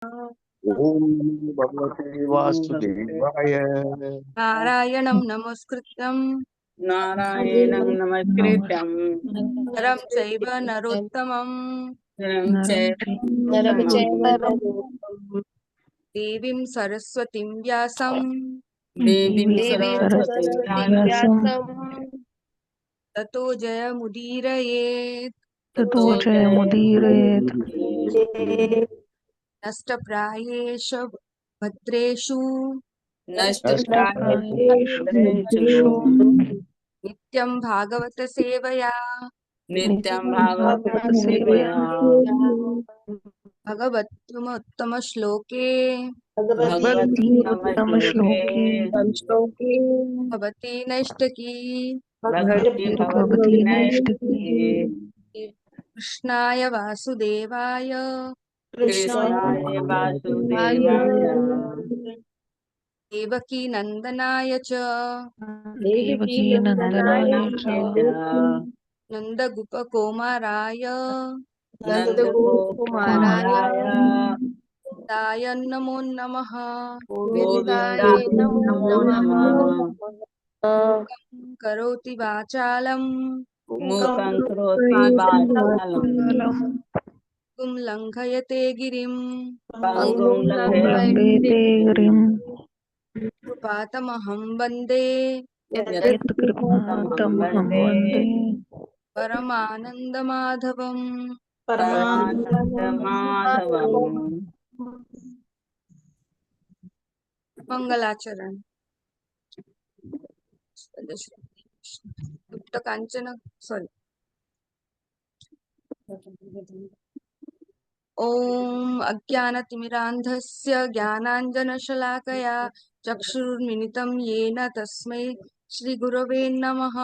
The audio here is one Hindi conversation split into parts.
ओम नमो भगवते वासुदेवाय। नारायणं नमस्कृत्यं नारायणं नमस्कृत्यं नरं चैव नरोत्तमं नरं चैव देवीं सरस्वतीं व्यासं देवीं सरस्वतीं व्यासं ततो जयमुदीरयेत्। ततो जयमुदीरयेत्। नष्टप्रायेषु भद्रेषु नष्टप्रायेषु नित्यं भागवत सेवया नित्यं भागवत सेवया भगवत्तमोत्तमश्लोके भगवती नमश्लोके भवती नैष्टकी भगवती नैष्टिकी कृष्णाय वासुदेवाय कृष्णाय वासुदेवाय देवकी नन्दनाय च देवकी नन्दनाय च नन्दगोपकुमाराय नन्दगोपकुमाराय दाय नमो नमः। गोविन्दाय नमो नमः। करोति वाचालं मूकं करोति वाचालं तुं लङ्घयते गिरिं पङ्गुं लङ्घयते गिरिं कृपातमहं वन्दे यत्कृपातमहं वन्दे परमानन्दमाधवम्। परमानन्दमाधवम्। मंगलाचरण। गुप्त कांचन सॉरी। ओम अज्ञानतिमिरान्धस्य ज्ञानाञ्जनशलाकया चक्षुर्मिलितं येन तस्मै श्रीगुरवे नमः।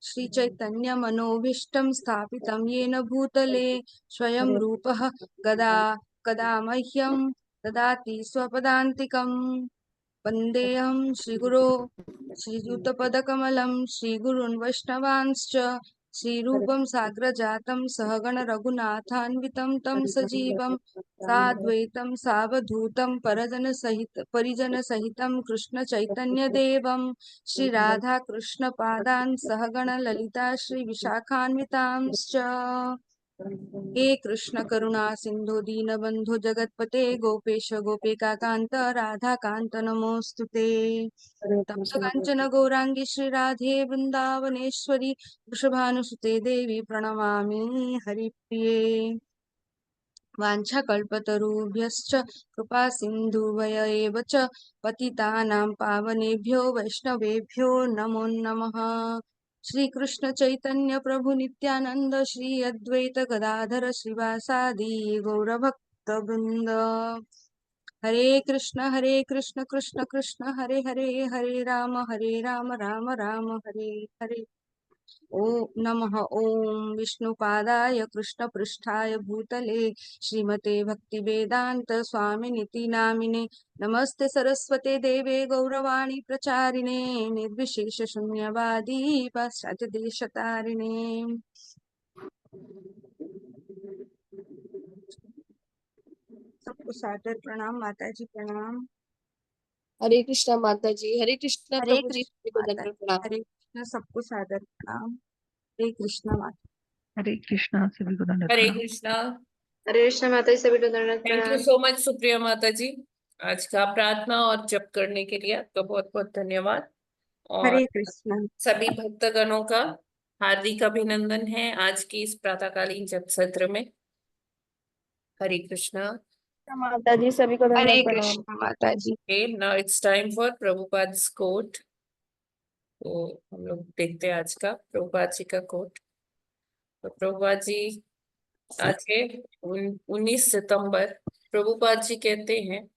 श्रीचैतन्यमनोभीष्टं स्थापितं येन भूतले स्वयं रूपः कदा कदा मह्यं ददाति स्वपदान्तिकम्। वन्देऽहं श्रीगुरो श्रीयुतपदकमलं श्रीगुरून् वैष्णवांश्च श्रीरूपं साग्रजातं सहगण रघुनाथान्वितं तं सजीवं साद्वैतं सावधूतं परिजनसहितं कृष्ण चैतन्यदेवं श्रीराधा कृष्णपादान् सहगण ललिता श्रीविशाखान्वितांश्च। हे कृष्ण करुणा सिंधु दीनबंधु जगतपते गोपेश गोपिका कांत राधा कांत नमोस्तुते। तप्त कांचन गौरांगी श्री राधे वृंदावनेश्वरी वृषभानुसुते देवी प्रणमामि हरिप्रिये। वाञ्छाकल्पतरुभ्यश्च कृपा सिन्धुभय एव च पतितानां पावनेभ्यो वैष्णवेभ्यो नमो नमः। श्री कृष्ण चैतन्य प्रभु नित्यानंद श्री अद्वैत गदाधर श्रीवासादि गौरभक्त वृंद। हरे कृष्ण कृष्ण कृष्ण हरे हरे हरे राम राम राम हरे हरे। ओम नमः ओम विष्णुपादाय कृष्णपृष्ठाय भूतले श्रीमते भक्तिवेदांत स्वामिनिति नामिने नमस्ते सरस्वते देवे गौरवाणी प्रचारिणे निर्विशेष शून्यवादी पाश्चात्य देशतारिणे। सबको सादर प्रणाम माताजी प्रणाम। हरे कृष्णा माता जी। हरे कृष्णा हरे प्रभु जी। कृष्ण माता जी, प्रणाम। हरे कृष्ण सबको सादर प्रणाम। हरे कृष्ण माता। हरे कृष्णा सभी को दंडवत हरे प्रणाम। कृष्णा। हरे कृष्णा माता जी, सभी को दंडवत थैंक यू प्रणाम। सो मच सुप्रिया माता जी, आज का प्रार्थना और जप करने के लिए आपका बहुत बहुत धन्यवाद। और हरे कृष्ण। सभी भक्तगणों का हार्दिक अभिनंदन है आज की इस प्रातःकालीन जप सत्र में। हरे कृष्णा। माता जी, सभी को हरे दंडवत प्रणाम। कृष्ण माता जी। Okay, now it's time for प्रभुपाद's quote। तो हम लोग देखते हैं आज का प्रभुपाद जी का कोट। तो प्रभुपाद जी आज के 19 सितंबर प्रभुपाद जी कहते हैं,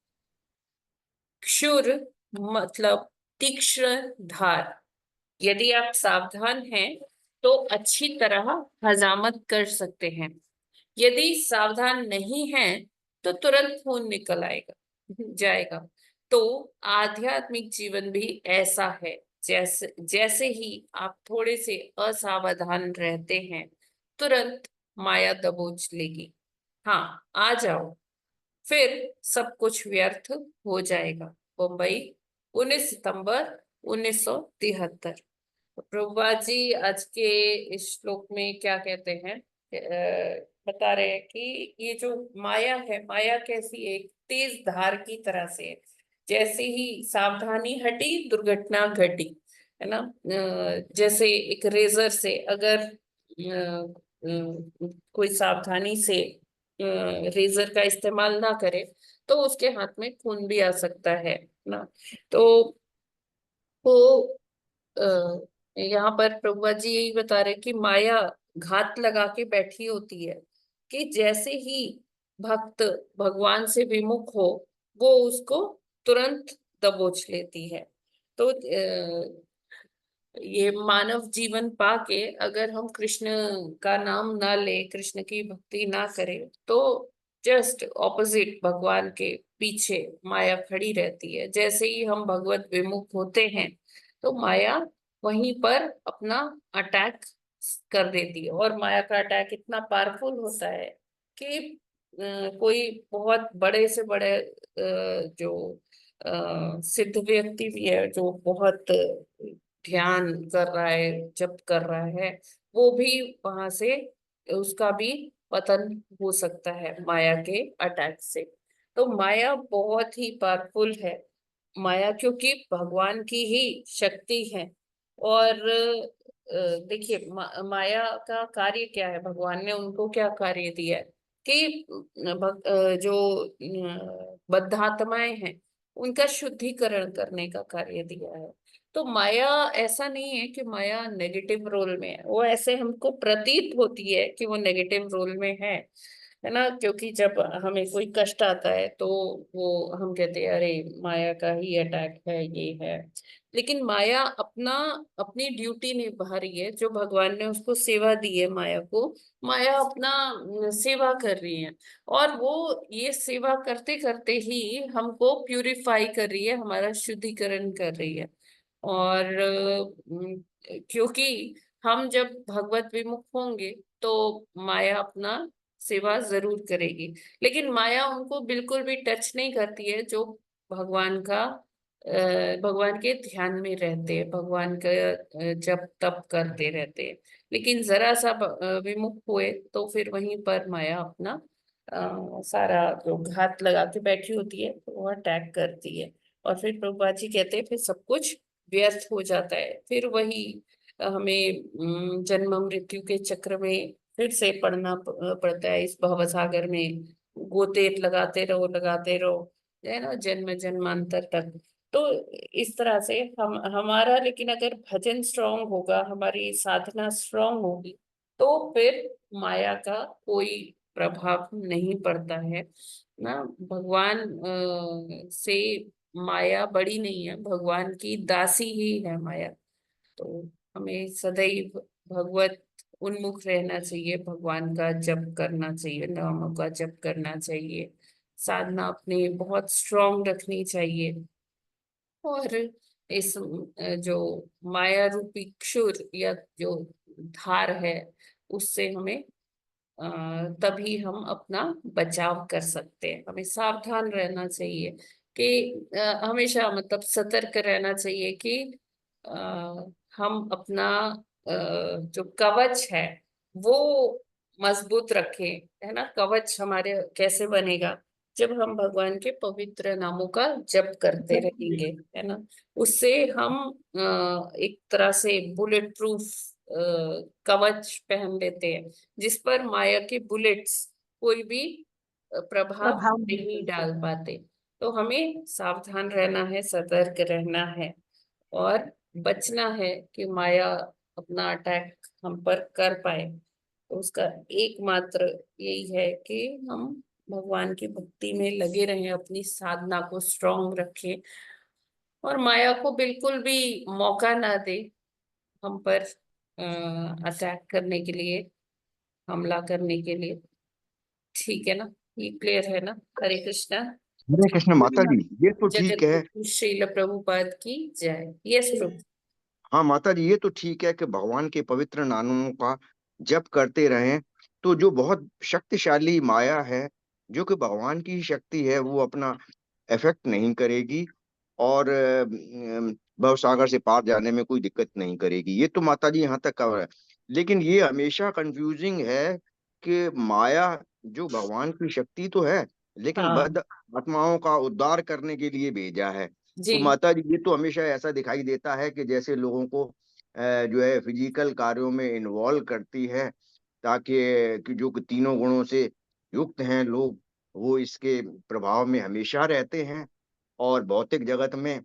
क्षुर मतलब तीक्ष्ण धार। यदि आप सावधान हैं तो अच्छी तरह हजामत कर सकते हैं। यदि सावधान नहीं हैं तो तुरंत खून निकल आएगा जाएगा। तो आध्यात्मिक जीवन भी ऐसा है, जैसे जैसे ही आप थोड़े से असावधान रहते हैं तुरंत माया दबोच लेगी। हाँ, आ जाओ, फिर सब कुछ व्यर्थ हो जाएगा। मुंबई, 19 सितंबर 1973। तो प्रभुपाद जी आज के इस श्लोक में क्या कहते हैं, बता रहे हैं कि ये जो माया है, माया कैसी है, एक तेज धार की तरह से है। जैसे ही सावधानी हटी दुर्घटना घटी, है ना। जैसे एक रेजर से अगर कोई सावधानी से रेजर का इस्तेमाल ना करे तो उसके हाथ में खून भी आ सकता है ना। तो वो यहाँ पर प्रभुपाद जी यही बता रहे कि माया घात लगा के बैठी होती है कि जैसे ही भक्त भगवान से विमुख हो वो उसको तुरंत दबोच लेती है। तो ये मानव जीवन पाके अगर हम कृष्ण का नाम ना ले, कृष्ण की भक्ति ना करें, तो जस्ट ऑपोजिट भगवान के पीछे माया खड़ी रहती है। जैसे ही हम भगवत विमुख होते हैं तो माया वहीं पर अपना अटैक कर देती है। और माया का अटैक इतना पावरफुल होता है कि कोई बहुत बड़े से बड़े जो सिद्ध व्यक्ति भी है, जो बहुत ध्यान कर रहा है, जप कर रहा है, वो भी वहां से उसका भी पतन हो सकता है माया के अटैक से। तो माया बहुत ही पावरफुल है। माया क्योंकि भगवान की ही शक्ति है। और देखिए माया का कार्य क्या है, भगवान ने उनको क्या कार्य दिया है कि जो बद्धात्माएं हैं उनका शुद्धिकरण करने का कार्य दिया है। तो माया ऐसा नहीं है कि माया नेगेटिव रोल में है, वो ऐसे हमको प्रतीत होती है कि वो नेगेटिव रोल में है ना। क्योंकि जब हमें कोई कष्ट आता है तो वो हम कहते हैं अरे माया का ही अटैक है, ये है। लेकिन माया अपना अपनी ड्यूटी निभा रही है, जो भगवान ने उसको सेवा दी है माया को। माया अपना सेवा कर रही है, और वो ये सेवा करते करते ही हमको प्यूरिफाई कर रही है, हमारा शुद्धिकरण कर रही है। और क्योंकि हम जब भगवत विमुख होंगे तो माया अपना सेवा जरूर करेगी। लेकिन माया उनको बिल्कुल भी टच नहीं करती है जो भगवान का भगवान के ध्यान में रहते हैं, भगवान का जप तप करते रहते हैं। लेकिन जरा सा विमुख हुए तो फिर वहीं पर माया अपना सारा जो घात लगा के बैठी होती है तो वो अटैक करती है। और फिर प्रभुपाद जी कहते हैं फिर सब कुछ व्यर्थ हो जाता है। फिर वही हमें जन्म मृत्यु के चक्र में फिर से पड़ना पड़ता है, इस भवसागर में गोते लगाते रहो, है ना, जन्म जन्मांतर तक। तो इस तरह से हम हमारा, लेकिन अगर भजन स्ट्रांग होगा, हमारी साधना स्ट्रांग होगी, तो फिर माया का कोई प्रभाव नहीं पड़ता है ना। भगवान से माया बड़ी नहीं है, भगवान की दासी ही है माया। तो हमें सदैव भगवत उन्मुख रहना चाहिए, भगवान का जप करना चाहिए, नामों का जप करना चाहिए, साधना अपनी बहुत स्ट्रांग रखनी चाहिए। और इस जो माया रूपी क्षुर या जो धार है उससे हमें तभी हम अपना बचाव कर सकते हैं। हमें सावधान रहना चाहिए कि हमेशा मतलब सतर्क रहना चाहिए कि अ, हम अपना जो कवच है वो मजबूत रखें, है ना। कवच हमारे कैसे बनेगा, जब हम भगवान के पवित्र नामों का जप करते रहेंगे, है ना। उससे हम एक तरह से बुलेट प्रूफ कवच पहन लेते हैं, जिस पर माया के बुलेट्स कोई भी प्रभाव प्रभाव नहीं नहीं पड़ता। डाल पाते। तो हमें सावधान रहना है, सतर्क रहना है, और बचना है कि माया अपना अटैक हम पर कर पाए। तो उसका एकमात्र यही है कि हम भगवान की भक्ति में लगे रहें, अपनी साधना को स्ट्रांग रखें, और माया को बिल्कुल भी मौका ना दे हम पर अटैक करने के लिए, हमला करने के लिए। ठीक है ना, ये क्लियर है ना। हरे कृष्णा। हरे कृष्ण माता जी, ये तो ठीक जगत है। गुरु श्रील प्रभुपाद की जय। यस प्रभु। हाँ माता जी, ये तो ठीक है कि भगवान के पवित्र नामों का जप करते रहें। तो जो बहुत शक्तिशाली माया है जो कि भगवान की ही शक्ति है, वो अपना इफेक्ट नहीं करेगी और भवसागर से पार जाने में कोई दिक्कत नहीं करेगी। ये तो माता जी यहाँ तक कवर है। लेकिन ये हमेशा कंफ्यूजिंग है कि माया जो भगवान की शक्ति तो है, लेकिन हाँ बद आत्माओं का उद्धार करने के लिए भेजा है। जी। तो माता जी ये तो हमेशा ऐसा दिखाई देता है कि जैसे लोगों को जो है फिजिकल कार्यों में इन्वॉल्व करती है, ताकि कि जो कि तीनों गुणों से युक्त हैं लोग, वो इसके प्रभाव में हमेशा रहते हैं। और भौतिक जगत में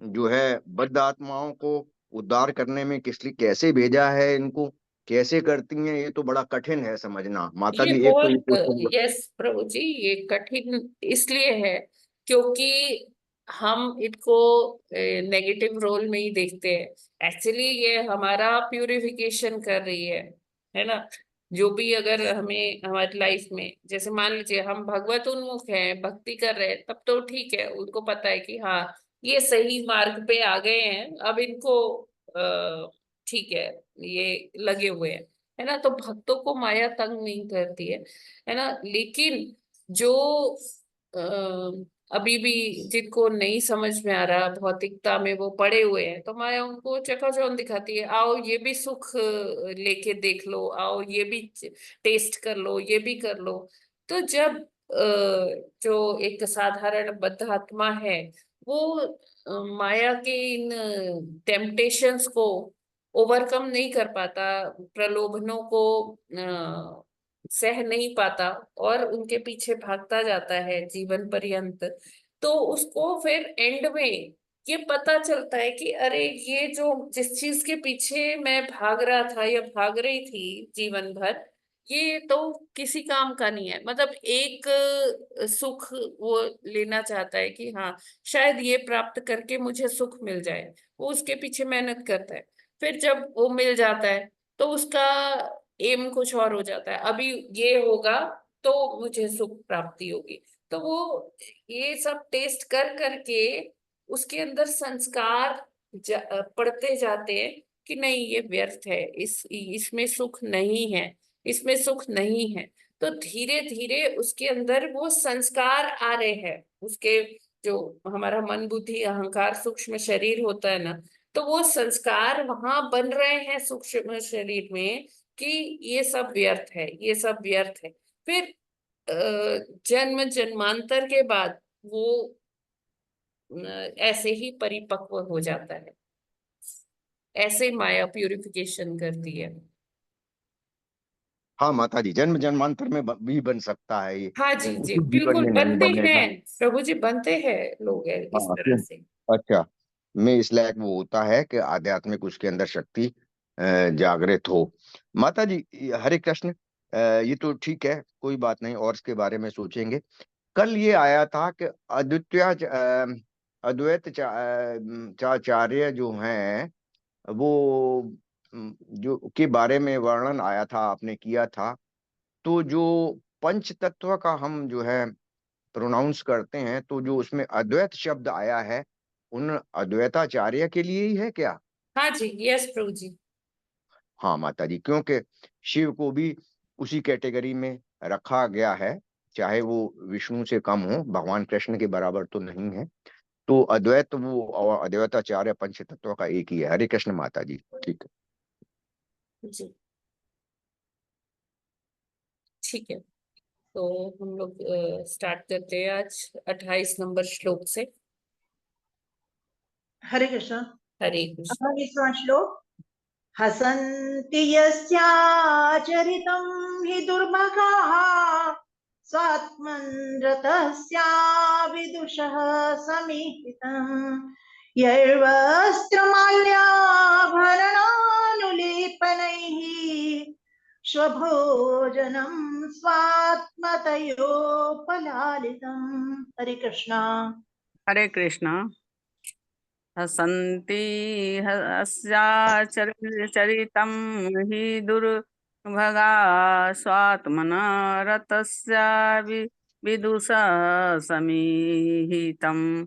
जो है बद्ध आत्माओं को उद्धार करने में किस लिए कैसे भेजा है, इनको कैसे करती हैं, ये तो बड़ा कठिन है समझना माता ये जी। एक तो ये बहुत, क्वेश्चन। यस प्रभु जी, ये कठिन इसलिए है क्योंकि हम इसको नेगेटिव रोल में ही देखते हैं। एक्चुअली ये हमारा प्यूरिफिकेशन कर रही है ना। जो भी अगर हमें हमारी लाइफ में, जैसे मान लीजिए हम भगवत उन्मुख हैं, भक्ति कर रहे हैं, तब तो ठीक है, उनको पता है कि हाँ ये सही मार्ग पे आ गए हैं, अब इनको ठीक है, ये लगे हुए हैं, है ना। तो भक्तों को माया तंग नहीं करती है ना। लेकिन जो अभी भी जिनको नहीं समझ में आ रहा, भौतिकता में वो पड़े हुए हैं, तो माया उनको चकाचौंध दिखाती है, आओ ये भी सुख लेके देख लो, आओ ये भी टेस्ट कर लो, ये भी कर लो। तो जब जो एक साधारण बद्ध आत्मा है, वो माया के इन टेम्पटेशंस को ओवरकम नहीं कर पाता, प्रलोभनों को सह नहीं पाता, और उनके पीछे भागता जाता है जीवन पर्यंत, तो उसको फिर एंड में ये पता चलता है कि अरे ये जो जिस चीज के पीछे मैं भाग रहा था या भाग रही थी जीवन भर, ये तो किसी काम का नहीं है। मतलब एक सुख वो लेना चाहता है कि हाँ शायद ये प्राप्त करके मुझे सुख मिल जाए, वो उसके पीछे मेहनत करता है। फिर जब वो मिल जाता है तो उसका एम कुछ और हो जाता है, अभी ये होगा तो मुझे सुख प्राप्ति होगी। तो वो ये सब टेस्ट कर करके उसके अंदर संस्कार पड़ते जाते हैं कि नहीं ये व्यर्थ है, इसमें सुख नहीं है, इसमें सुख नहीं है। तो धीरे धीरे उसके अंदर वो संस्कार आ रहे हैं, उसके जो हमारा मन बुद्धि अहंकार सूक्ष्म शरीर होता है ना, तो वो संस्कार वहां बन रहे हैं सूक्ष्म शरीर में कि ये सब व्यर्थ है, ये सब व्यर्थ है। फिर जन्म जन्मांतर के बाद वो ऐसे ही परिपक्व हो जाता है। ऐसे माया प्यूरिफिकेशन करती है। हाँ माता जी, जन्म जन्मांतर में भी बन सकता है ये, हाँ जी जी इसी जीवन बिल्कुल में नहीं बनते हैं बनेगा। प्रभु जी, बनते हैं लोग इस हाँ तरह क्यों? से। अच्छा, में इस लायक वो होता है कि आध्यात्मिक उसके अंदर शक्ति जागृत हो। माता जी हरे कृष्ण। ये तो ठीक है, कोई बात नहीं, और इसके बारे में सोचेंगे। कल ये आया था कि चाचार्य जो हैं, वो जो के बारे में वर्णन आया था, आपने किया था। तो जो पंच तत्व का हम जो है प्रोनाउंस करते हैं, तो जो उसमें अद्वैत शब्द आया है, उन अद्वैताचार्य के लिए ही है क्या? हाँ जी, यस प्रभु जी। हाँ माता जी, क्योंकि शिव को भी उसी कैटेगरी में रखा गया है, चाहे वो विष्णु से कम हो, भगवान कृष्ण के बराबर तो नहीं है। तो अद्वैत वो और अद्वैताचार्य पंच तत्व का एक ही है। हरे कृष्ण माता जी। ठीक है। जी ठीक है। तो हम लोग स्टार्ट करते हैं आज 28 नंबर श्लोक से। हरे कृष्ण। हरे कृष्ण। 28वां श्लोक। हसन्ति यस्याचरितं हि दुर्भगाः स्वात्मन् रतस्या विदुषः समीहितम् यैर्वस्त्रमाल्याभरणानुलेपनैः स्वभोजनं स्वात्मतयोपलालितम्। हरे कृष्णा। हरे कृष्णा। हसन्ति हस्याचरितं हि दुर्भगा स्वात्मना रतस्या विदुषा समीहितम्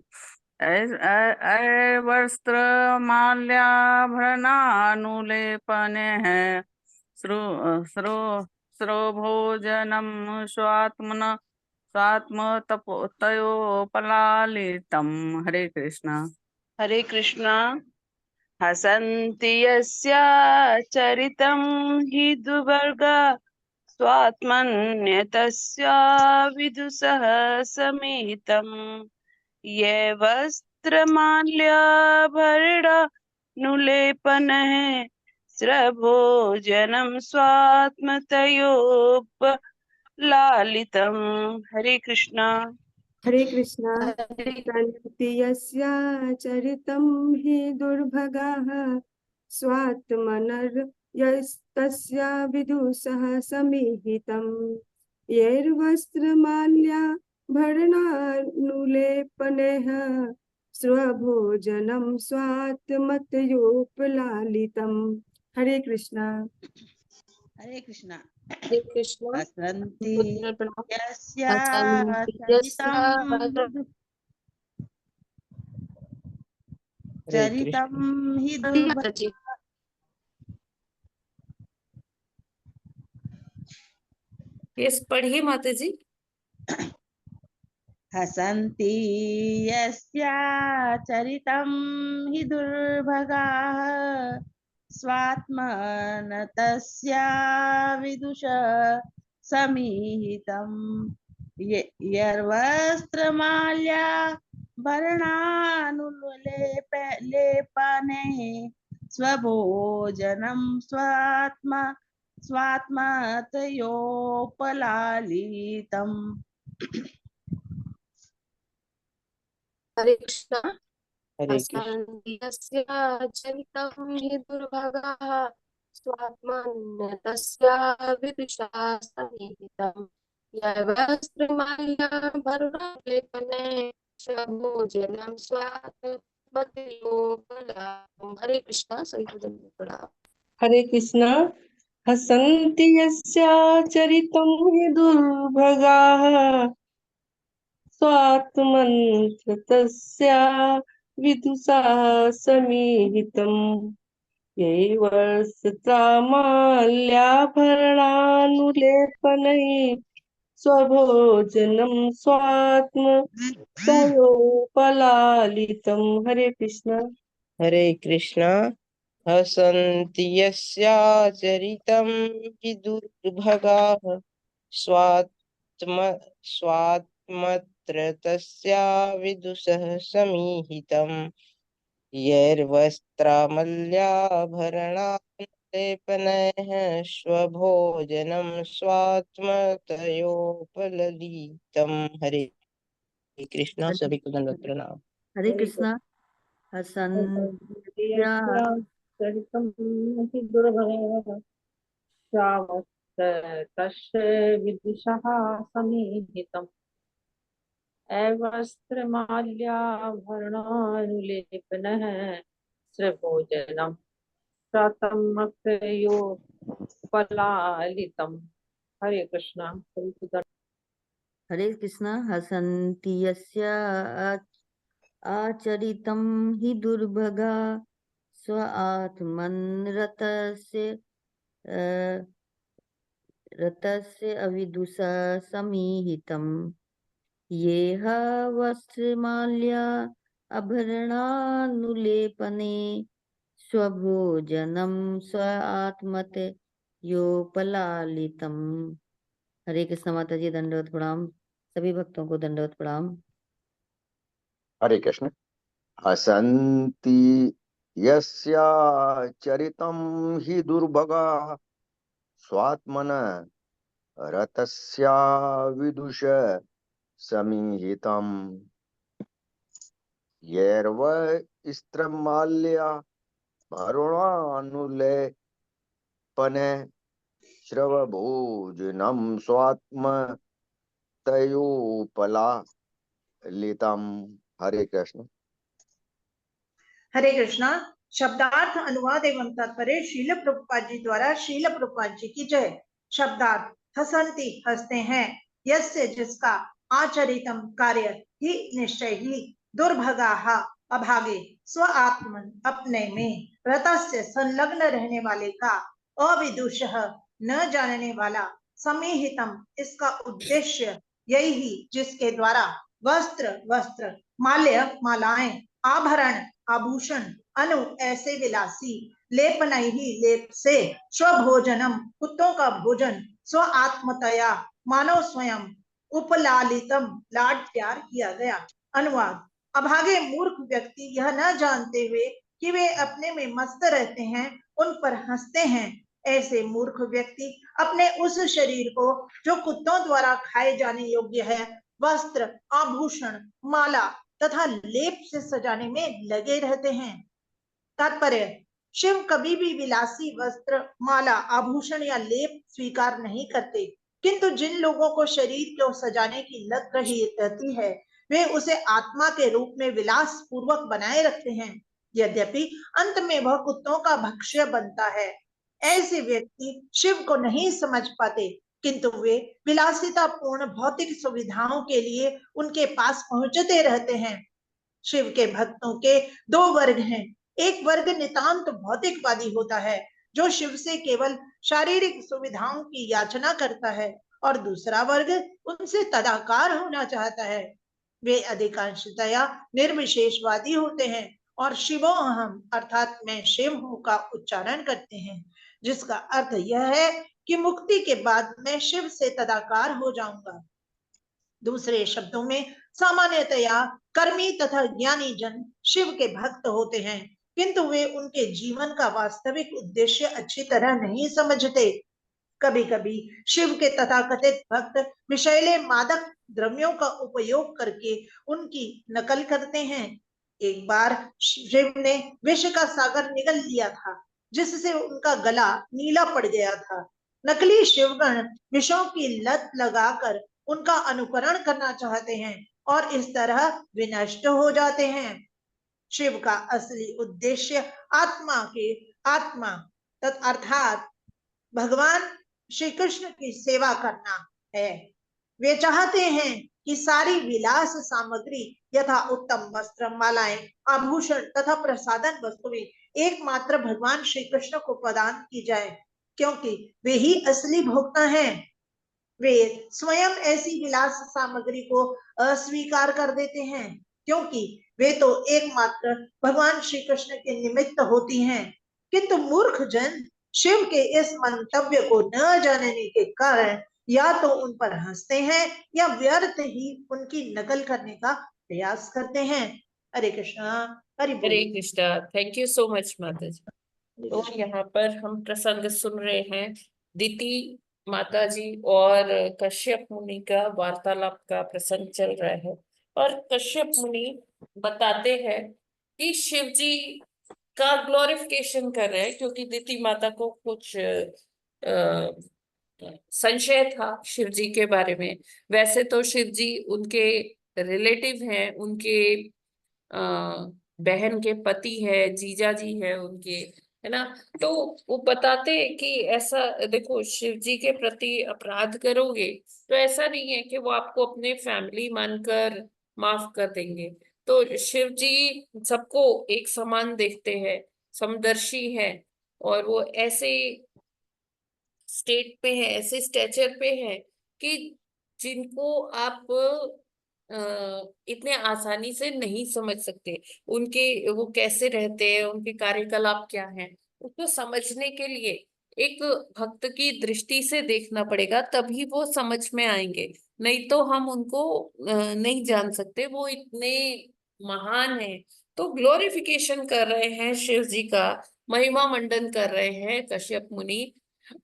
वस्त्रमाल्याभरणानुलेपनैः श्रो श्रो श्रोभोजनं स्वात्मना स्वात्मतपोतयोपलालितं। हरे कृष्णा। हरे कृष्णा। हसन्ति यस्य चरितं हि दुर्भगा स्वात्मन्यतस्य विदुषः समेतं ये वस्त्रमाल्याभरणनुलेपनः स्रभोजनं स्वात्मतयोपलालितं। हरे कृष्णा। हरे कृष्णा। हरे सन्ति यस्य चरितं हि दुर्भगाः स्वात्मनर्यस्तस्य विदुषः समीहितं यैर्वस्त्रमाल्याभरणानुलेपनैः स्वभोजनं स्वात्मतयोपलालितं। हरे कृष्णा। हरे कृष्णा। हरे कृष्णा। हसन्ति प्रणाम। यस्य हसन्ति यस्य चरितं हि दुर्भगा जी। यस, पढ़िए माता जी। हसन्ति यस्य चरितं हि दुर्भगाः स्वात्मनतस्य विदुष समीहितं यर्वस्त्रमाल्या भरणानुलेपने स्वभोजनं स्वात्मतयोपलालितम्। हरे कृष्णा। हरे कृष्ण। हसन्ति यस्य चरितं हि दुर्भगाः स्वात्मन्यतस्य विदुषा समीहितं यैर्वस्त्रमाल्याभरणलेपने स्वभोजनं स्वात्मतयोपलालितं। हरे कृष्णा। सभी को दंडवत प्रणाम। हरे कृष्णा। हसन्ति यस्य चरितं हि दुर्भगाः स्वात्मन्यतस्य विदुषा समीहितं यैर्वस्त्रमाल्याभरणानुलेपनैः स्वभोजनं स्वात्मतयोपलालितं। हरे कृष्णा। हरे कृष्णा। हसन्ति यस्य चरितं हि दुर्भगाः स्वात्मत्रतस्य विदुषः समीहितं यैर्वस्त्रमाल्याभरणानुलेपनैः स्वभोजनं स्वात्मतयोपललितं। हरे कृष्णा। सभी को दंडवत प्रणाम। हरे कृष्णा। हसन्त्या चरितं हि दुर्भगाः स्वात्मत्रतस्य विदुषः समीहितं वस्त्रमाल्याभरणानुलेपनः स्वभोजनं स्वात्मतयोपलालितं। हरे कृष्णा। हरे कृष्णा। हसन्ति यस्य आचरितं हि दुर्भगा स्व आत्मन्रतस्य रतस्य अविदुषा समीहितं येह वस्त्रमाल्या आभरणानुलेपने स्वभोजनं स्व आत्मतयोपलालितं। हरे कृष्ण माता जी, दंडवत प्रणाम। सभी भक्तों को दंडवत प्रणाम। हरे कृष्ण। हसन्ति यस्य चरितं हि दुर्भगा स्वात्मन रतस्य विदुष समीहितं यैर्वस्त्रमाल्या भरणानुलेपने श्रवभोजनं स्वात्मतयोपलालितं। हरे कृष्ण। हरे कृष्णा। शब्दार्थ अनुवाद एवं तात्पर्य शील प्रभुपाद जी द्वारा। शील प्रभुपाद जी की जय। शब्दार्थ। हसन्ति हंसते हैं, यस्य जिसका, आचरितम कार्य, ही निश्चय ही, दुर्भगाः अभागे, स्व आत्मन अपने में, रतस्य संलग्न रहने वाले का, अविदुषः न जानने वाला, समीहितम इसका उद्देश्य, यही जिसके द्वारा वस्त्र वस्त्र, माल्य मालाएं, आभरण आभूषण, अनु ऐसे विलासी, लेपनई ही लेप से, स्वभोजनम कुत्तों का भोजन, स्व आत्मतया मानव स्वयं, उपलालितम लाड प्यार किया गया। अनुवाद। अभागे मूर्ख व्यक्ति यह न जानते हुए कि वे अपने में मस्त रहते हैं, उन पर हंसते हैं। ऐसे मूर्ख व्यक्ति अपने उस शरीर को जो कुत्तों द्वारा खाए जाने योग्य है, वस्त्र आभूषण माला तथा लेप से सजाने में लगे रहते हैं। तात्पर्य। शिव कभी भी विलासी वस्त्र माला आभूषण या लेप स्वीकार नहीं करते, किंतु जिन लोगों को शरीर को सजाने की लग रही रहती है, वे उसे आत्मा के रूप में विलास पूर्वक बनाए रखते हैं। यद्यपि अंत में वह कुत्तों का भक्ष्य बनता है। ऐसे व्यक्ति शिव को नहीं समझ पाते, किंतु वे विलासिता पूर्ण भौतिक सुविधाओं के लिए उनके पास पहुंचते रहते हैं। शिव के भक्तों के दो वर्ग हैं। एक वर्ग नितांत भौतिकवादी होता है, जो शिव से केवल शारीरिक सुविधाओं की याचना करता है, और दूसरा वर्ग उनसे तदाकार होना चाहता है। वे अधिकांशतया निर्विशेषवादी होते हैं और शिवोहम अर्थात मैं शिव हूं का उच्चारण करते हैं, जिसका अर्थ यह है कि मुक्ति के बाद मैं शिव से तदाकार हो जाऊंगा। दूसरे शब्दों में सामान्यतया कर्मी तथा ज्ञानी जन शिव के भक्त होते हैं, किंतु वे उनके जीवन का वास्तविक उद्देश्य अच्छी तरह नहीं समझते। कभी कभी शिव के तथाकथित भक्त विषैले मादक द्रव्यों का उपयोग करके उनकी नकल करते हैं। एक बार शिव ने विष का सागर निगल लिया था, जिससे उनका गला नीला पड़ गया था। नकली शिवगण विषों की लत लगाकर उनका अनुकरण करना चाहते हैं और इस तरह विनष्ट हो जाते हैं। शिव का असली उद्देश्य आत्मा अर्थात भगवान श्री कृष्ण की सेवा करना है। वे चाहते हैं कि सारी विलास सामग्री यथा उत्तम वस्त्र मालाएं आभूषण तथा प्रसादन वस्तुएं एकमात्र भगवान श्री कृष्ण को प्रदान की जाए, क्योंकि वे ही असली भोक्ता हैं। वे स्वयं ऐसी विलास सामग्री को अस्वीकार कर देते हैं, क्योंकि वे तो एकमात्र भगवान श्री कृष्ण के निमित्त होती हैं। किंतु मूर्ख जन शिव के इस मंतव्य को न जानने के कारण या तो उन पर हंसते हैं या व्यर्थ ही उनकी नकल करने का प्रयास करते हैं। Hare Krishna. Hare Krishna. Thank you so much Mata ji. तो यहाँ पर हम प्रसंग सुन रहे हैं दीति माता जी और कश्यप मुनि का वार्तालाप का प्रसंग चल रहा है, और कश्यप मुनि बताते हैं कि शिव जी का ग्लोरिफिकेशन कर रहे हैं, क्योंकि दीति माता को कुछ संशय था शिव जी के बारे में। वैसे तो शिव जी उनके रिलेटिव हैं, उनके बहन के पति है, जीजा जी है उनके, है ना। तो वो बताते हैं कि ऐसा देखो, शिव जी के प्रति अपराध करोगे तो ऐसा नहीं है कि वो आपको अपने फैमिली मानकर माफ कर देंगे। तो शिव जी सबको एक समान देखते हैं, समदर्शी है, और वो ऐसे स्टेट पे है, ऐसे स्टेचर पे है कि जिनको आप इतने आसानी से नहीं समझ सकते। उनके वो कैसे रहते हैं, उनके कार्यकलाप क्या हैं, उसको समझने के लिए एक भक्त की दृष्टि से देखना पड़ेगा, तभी वो समझ में आएंगे। नहीं तो हम उनको नहीं जान सकते, वो इतने महान है। तो ग्लोरिफिकेशन कर रहे हैं शिव जी का, महिमा मंडन कर रहे हैं कश्यप मुनि,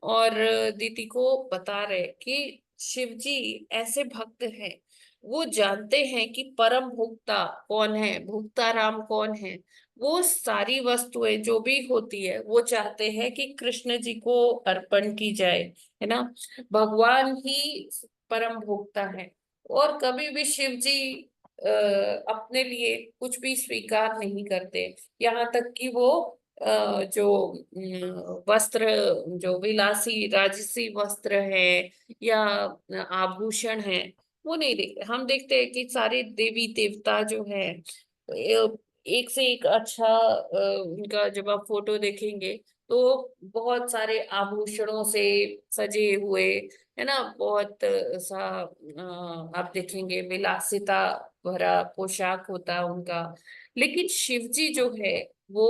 और दीति को बता रहे कि शिव जी ऐसे भक्त हैं, वो जानते हैं कि परम भोक्ता कौन है, भोक्ता राम कौन है। वो सारी वस्तुएं जो भी होती है वो चाहते हैं कि कृष्ण जी को अर्पण की जाए, है ना। भगवान ही परम भोक्ता है, और कभी भी शिव जी अपने लिए कुछ भी स्वीकार नहीं करते। यहाँ तक कि वो जो वस्त्र, जो विलासी राजसी वस्त्र है या आभूषण है, वो नहीं देखते। हम देखते हैं कि सारे देवी देवता जो है एक से एक अच्छा, उनका जब आप फोटो देखेंगे तो बहुत सारे आभूषणों से सजे हुए, है ना, बहुत सा आप देखेंगे विलासिता भरा पोशाक होता है उनका। लेकिन शिव जी जो है वो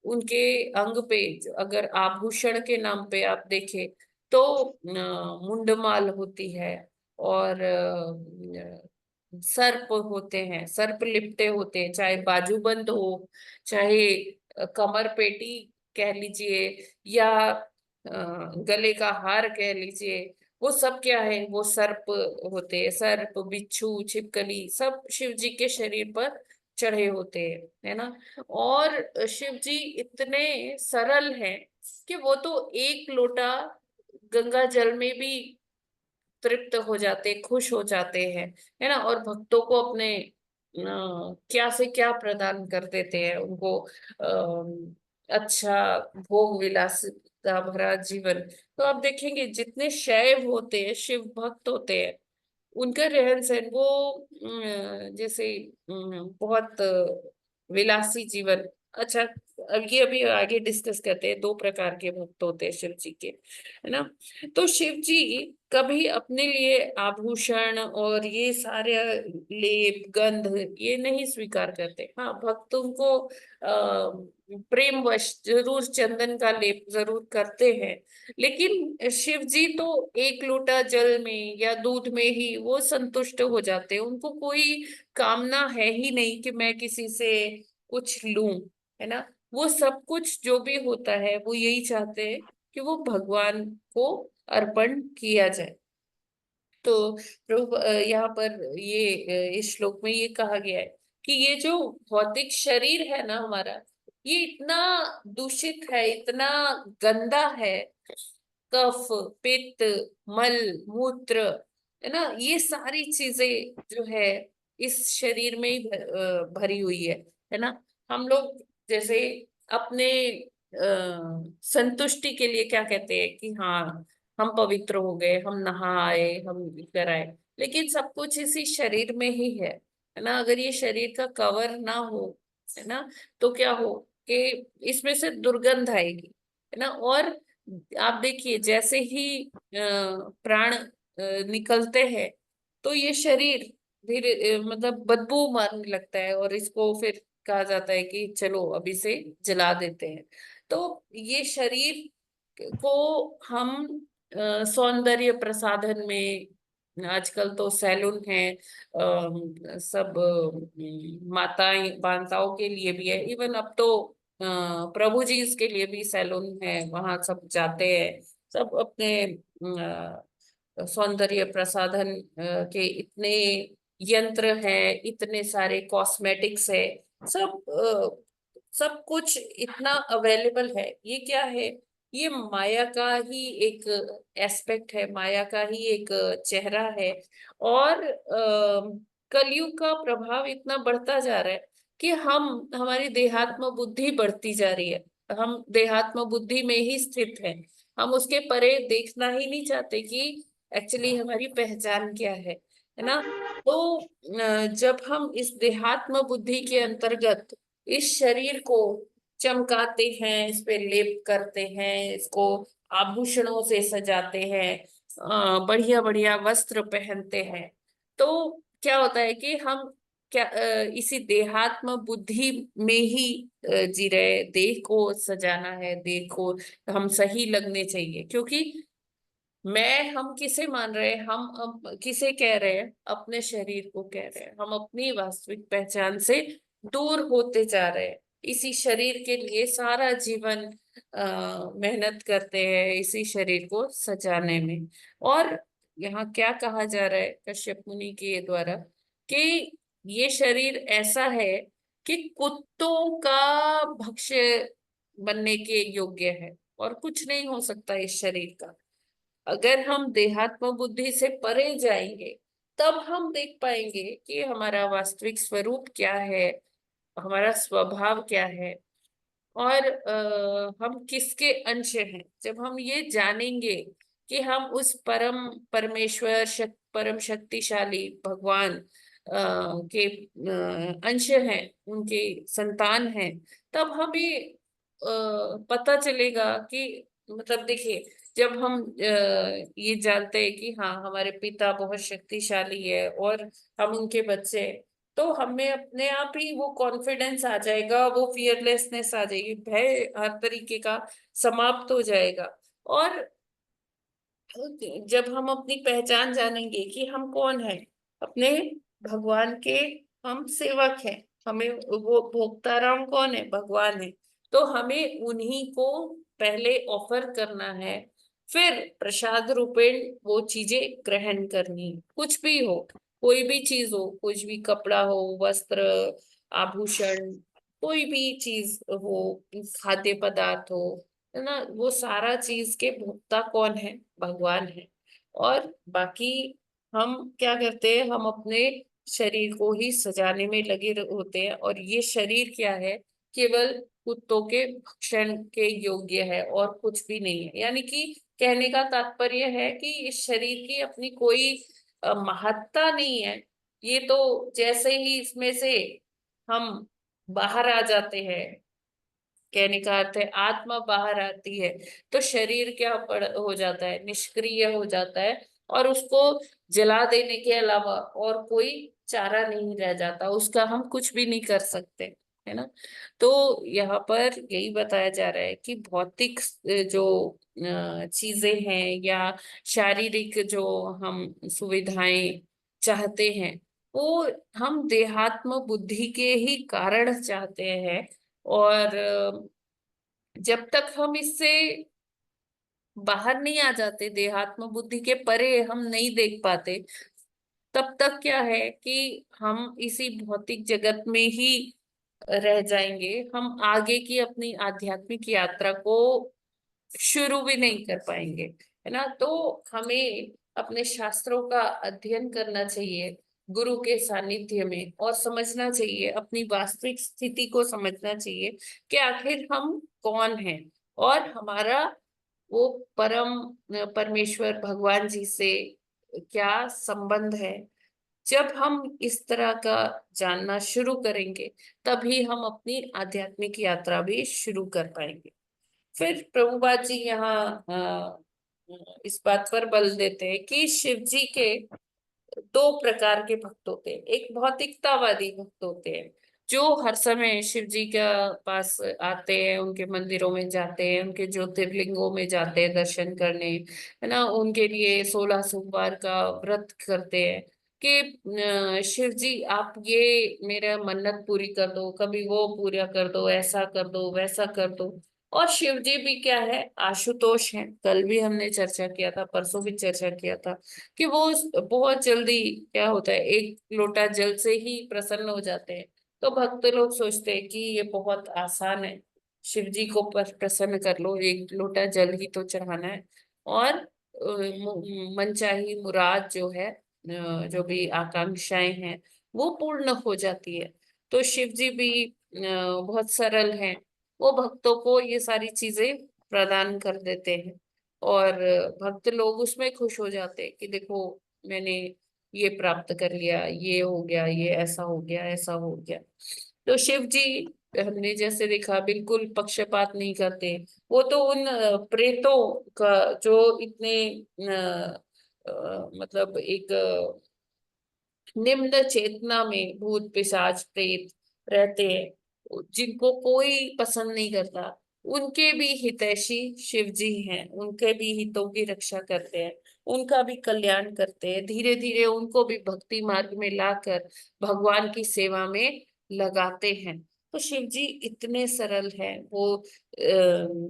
उनके अंग पे अगर आभूषण के नाम पे आप देखें तो मुंडमाल होती है, और सर्प होते हैं, सर्प लिपटे होते हैं, चाहे बाजूबंद हो, चाहे कमर पेटी कह लीजिए, या गले का हार कह लीजिए, वो सब क्या है, वो सर्प होते हैं। सर्प, बिच्छू, छिपकली सब शिव जी के शरीर पर चढ़े होते हैं, है ना। और शिव जी इतने सरल हैं कि वो तो एक लोटा गंगा जल में भी तृप्त हो जाते, खुश हो जाते हैं, है ना, और भक्तों को अपने क्या से क्या प्रदान कर देते हैं उनको, अच्छा भोग विलासिता भरा जीवन। तो आप देखेंगे जितने शैव होते हैं, शिव भक्त होते हैं, उनका रहन सहन वो जैसे बहुत विलासी जीवन। अच्छा, अब ये अभी आगे डिस्कस करते हैं। दो प्रकार के भक्त होते हैं शिव जी के, है ना। तो शिव जी कभी अपने लिए आभूषण और ये सारे लेप गंध ये नहीं स्वीकार करते। हाँ, भक्तों को प्रेम वश जरूर चंदन का लेप जरूर करते हैं, लेकिन शिव जी तो एक लोटा जल में या दूध में ही वो संतुष्ट हो जाते हैं। उनको कोई कामना है ही नहीं कि मैं किसी से कुछ लूं, है ना। वो सब कुछ जो भी होता है वो यही चाहते हैं कि वो भगवान को अर्पण किया जाए। तो प्रभु यहाँ पर ये इस श्लोक में ये कहा गया है कि ये जो भौतिक शरीर है ना हमारा, ये इतना दूषित है, इतना गंदा है। कफ, पित्त, मल, मूत्र, है ना, ये सारी चीजें जो है इस शरीर में ही भरी हुई है ना। हम लोग जैसे अपने संतुष्टि के लिए क्या कहते हैं कि हाँ हम पवित्र हो गए, हम नहाए, हम कराए, लेकिन सब कुछ इसी शरीर में ही है ना। अगर ये शरीर का कवर ना हो, है ना, तो क्या हो कि इसमें से दुर्गंध आएगी, है ना। और आप देखिए जैसे ही प्राण निकलते हैं तो ये शरीर धीरे मतलब बदबू मारने लगता है, और इसको फिर कहा जाता है कि चलो अभी से जला देते हैं। तो ये शरीर को हम सौंदर्य प्रसाधन में, आजकल तो सैलून है, सब माताएं बांताओं के लिए भी है, इवन अब तो प्रभु जी इसके लिए भी सैलून है, वहां सब जाते हैं, सब अपने सौंदर्य प्रसाधन के इतने यंत्र हैं, इतने सारे कॉस्मेटिक्स है, सब कुछ इतना अवेलेबल है। ये क्या है, ये माया का ही एक एस्पेक्ट है, माया का ही एक चेहरा है। और कलयुग का प्रभाव इतना बढ़ता जा रहा है कि हमारी देहात्म बुद्धि बढ़ती जा रही है। हम देहात्म बुद्धि में ही स्थित हैं, हम उसके परे देखना ही नहीं चाहते कि एक्चुअली हमारी पहचान क्या है ना। तो जब हम इस देहात्म बुद्धि के अंतर्गत इस शरीर को चमकाते हैं, इस पे लेप करते हैं, इसको आभूषणों से सजाते हैं, बढ़िया बढ़िया वस्त्र पहनते हैं, तो क्या होता है कि हम क्या इसी देहात्म बुद्धि में ही जी रहे। देह को सजाना है, देह को हम सही लगने चाहिए, क्योंकि हम किसे मान रहे हैं, हम किसे कह रहे हैं, अपने शरीर को कह रहे हैं। हम अपनी वास्तविक पहचान से दूर होते जा रहे हैं। इसी शरीर के लिए सारा जीवन मेहनत करते हैं, इसी शरीर को सजाने में। और यहाँ क्या कहा जा रहा है कश्यप मुनि के द्वारा कि ये शरीर ऐसा है कि कुत्तों का भक्ष्य बनने के योग्य है, और कुछ नहीं हो सकता इस शरीर का। अगर हम देहात्म बुद्धि से परे जाएंगे तब हम देख पाएंगे कि हमारा वास्तविक स्वरूप क्या है, हमारा स्वभाव क्या है, और हम किसके अंश हैं। जब हम ये जानेंगे कि हम उस परम परमेश्वर परम शक्तिशाली भगवान के अंश हैं, उनके संतान हैं, तब हमें पता चलेगा कि मतलब देखिए, जब हम ये जानते हैं कि हाँ हमारे पिता बहुत शक्तिशाली है और हम उनके बच्चे हैं, तो हमें अपने आप ही वो कॉन्फिडेंस आ जाएगा, वो फियरलेसनेस आ जाएगी, भय हर तरीके का समाप्त हो जाएगा। और जब हम अपनी पहचान जानेंगे कि हम कौन है, अपने भगवान के हम सेवक हैं, हमें वो भोक्ताराम कौन है, भगवान है, तो हमें उन्हीं को पहले ऑफर करना है, फिर प्रसाद रूपेण वो चीजें ग्रहण करनी है। कुछ भी हो, कोई भी चीज हो, कुछ भी कपड़ा हो, वस्त्र, आभूषण, कोई भी चीज हो, खाद्य पदार्थ हो, है ना, वो सारा चीज के भोक्ता कौन है, भगवान है। और बाकी हम क्या करते हैं, हम अपने शरीर को ही सजाने में लगे होते हैं, और ये शरीर क्या है, केवल कुत्तों के भक्षण के योग्य है और कुछ भी नहीं है। यानी कि कहने का तात्पर्य है कि इस शरीर की अपनी कोई महत्ता नहीं है। ये तो जैसे ही इसमें से हम बाहर आ जाते हैं, कहने का अर्थ है आत्मा बाहर आती है, तो शरीर क्या हो जाता है, निष्क्रिय हो जाता है, और उसको जला देने के अलावा और कोई चारा नहीं रह जाता, उसका हम कुछ भी नहीं कर सकते, है ना। तो यहाँ पर यही बताया जा रहा है कि भौतिक जो चीजें हैं या शारीरिक जो हम सुविधाएं चाहते हैं, वो हम देहात्म बुद्धि के ही कारण चाहते हैं। और जब तक हम इससे बाहर नहीं आ जाते, देहात्म बुद्धि के परे हम नहीं देख पाते, तब तक क्या है कि हम इसी भौतिक जगत में ही रह जाएंगे। हम आगे की अपनी आध्यात्मिक यात्रा को शुरू भी नहीं कर पाएंगे, है ना। तो हमें अपने शास्त्रों का अध्ययन करना चाहिए गुरु के सानिध्य में, और समझना चाहिए, अपनी वास्तविक स्थिति को समझना चाहिए कि आखिर हम कौन हैं, और हमारा वो परम परमेश्वर भगवान जी से क्या संबंध है। जब हम इस तरह का जानना शुरू करेंगे, तभी हम अपनी आध्यात्मिक यात्रा भी शुरू कर पाएंगे। फिर प्रभुपाद जी यहाँ इस बात पर बल देते हैं कि शिव जी के दो प्रकार के भक्त होते हैं। एक भौतिकतावादी भक्त होते हैं, जो हर समय शिव जी के पास आते हैं, उनके मंदिरों में जाते हैं, उनके ज्योतिर्लिंगों में जाते हैं दर्शन करने, है ना, उनके लिए 16 सोमवार का व्रत करते हैं कि शिव जी आप ये मेरा मन्नत पूरी कर दो, कभी वो पूरा कर दो, ऐसा कर दो, वैसा कर दो। और शिव जी भी क्या है, आशुतोष है। कल भी हमने चर्चा किया था, परसों भी चर्चा किया था कि वो बहुत जल्दी क्या होता है, एक लोटा जल से ही प्रसन्न हो जाते हैं। तो भक्त लोग सोचते हैं कि ये बहुत आसान है, शिव जी को प्रसन्न कर लो, एक लोटा जल ही तो चढ़ाना है, और मनचाही मुराद जो है, जो भी आकांक्षाएं हैं, वो पूर्ण हो जाती है। तो शिव जी भी बहुत सरल हैं, वो भक्तों को ये सारी चीजें प्रदान कर देते हैं, और भक्त लोग उसमें खुश हो जाते हैं कि देखो मैंने ये प्राप्त कर लिया, ये हो गया, ये ऐसा हो गया, ऐसा हो गया। तो शिव जी, हमने जैसे देखा, बिल्कुल पक्षपात नहीं करते। वो तो उन प्रेतों का जो इतने मतलब एक निम्न चेतना में भूत पिशाच प्रेत रहते हैं, जिनको कोई पसंद नहीं करता, उनके भी हितैषी शिव जी हैं, उनके भी हितों की रक्षा करते हैं, उनका भी कल्याण करते हैं। धीरे धीरे उनको भी भक्ति मार्ग में लाकर भगवान की सेवा में लगाते हैं। तो शिव जी इतने सरल हैं, वो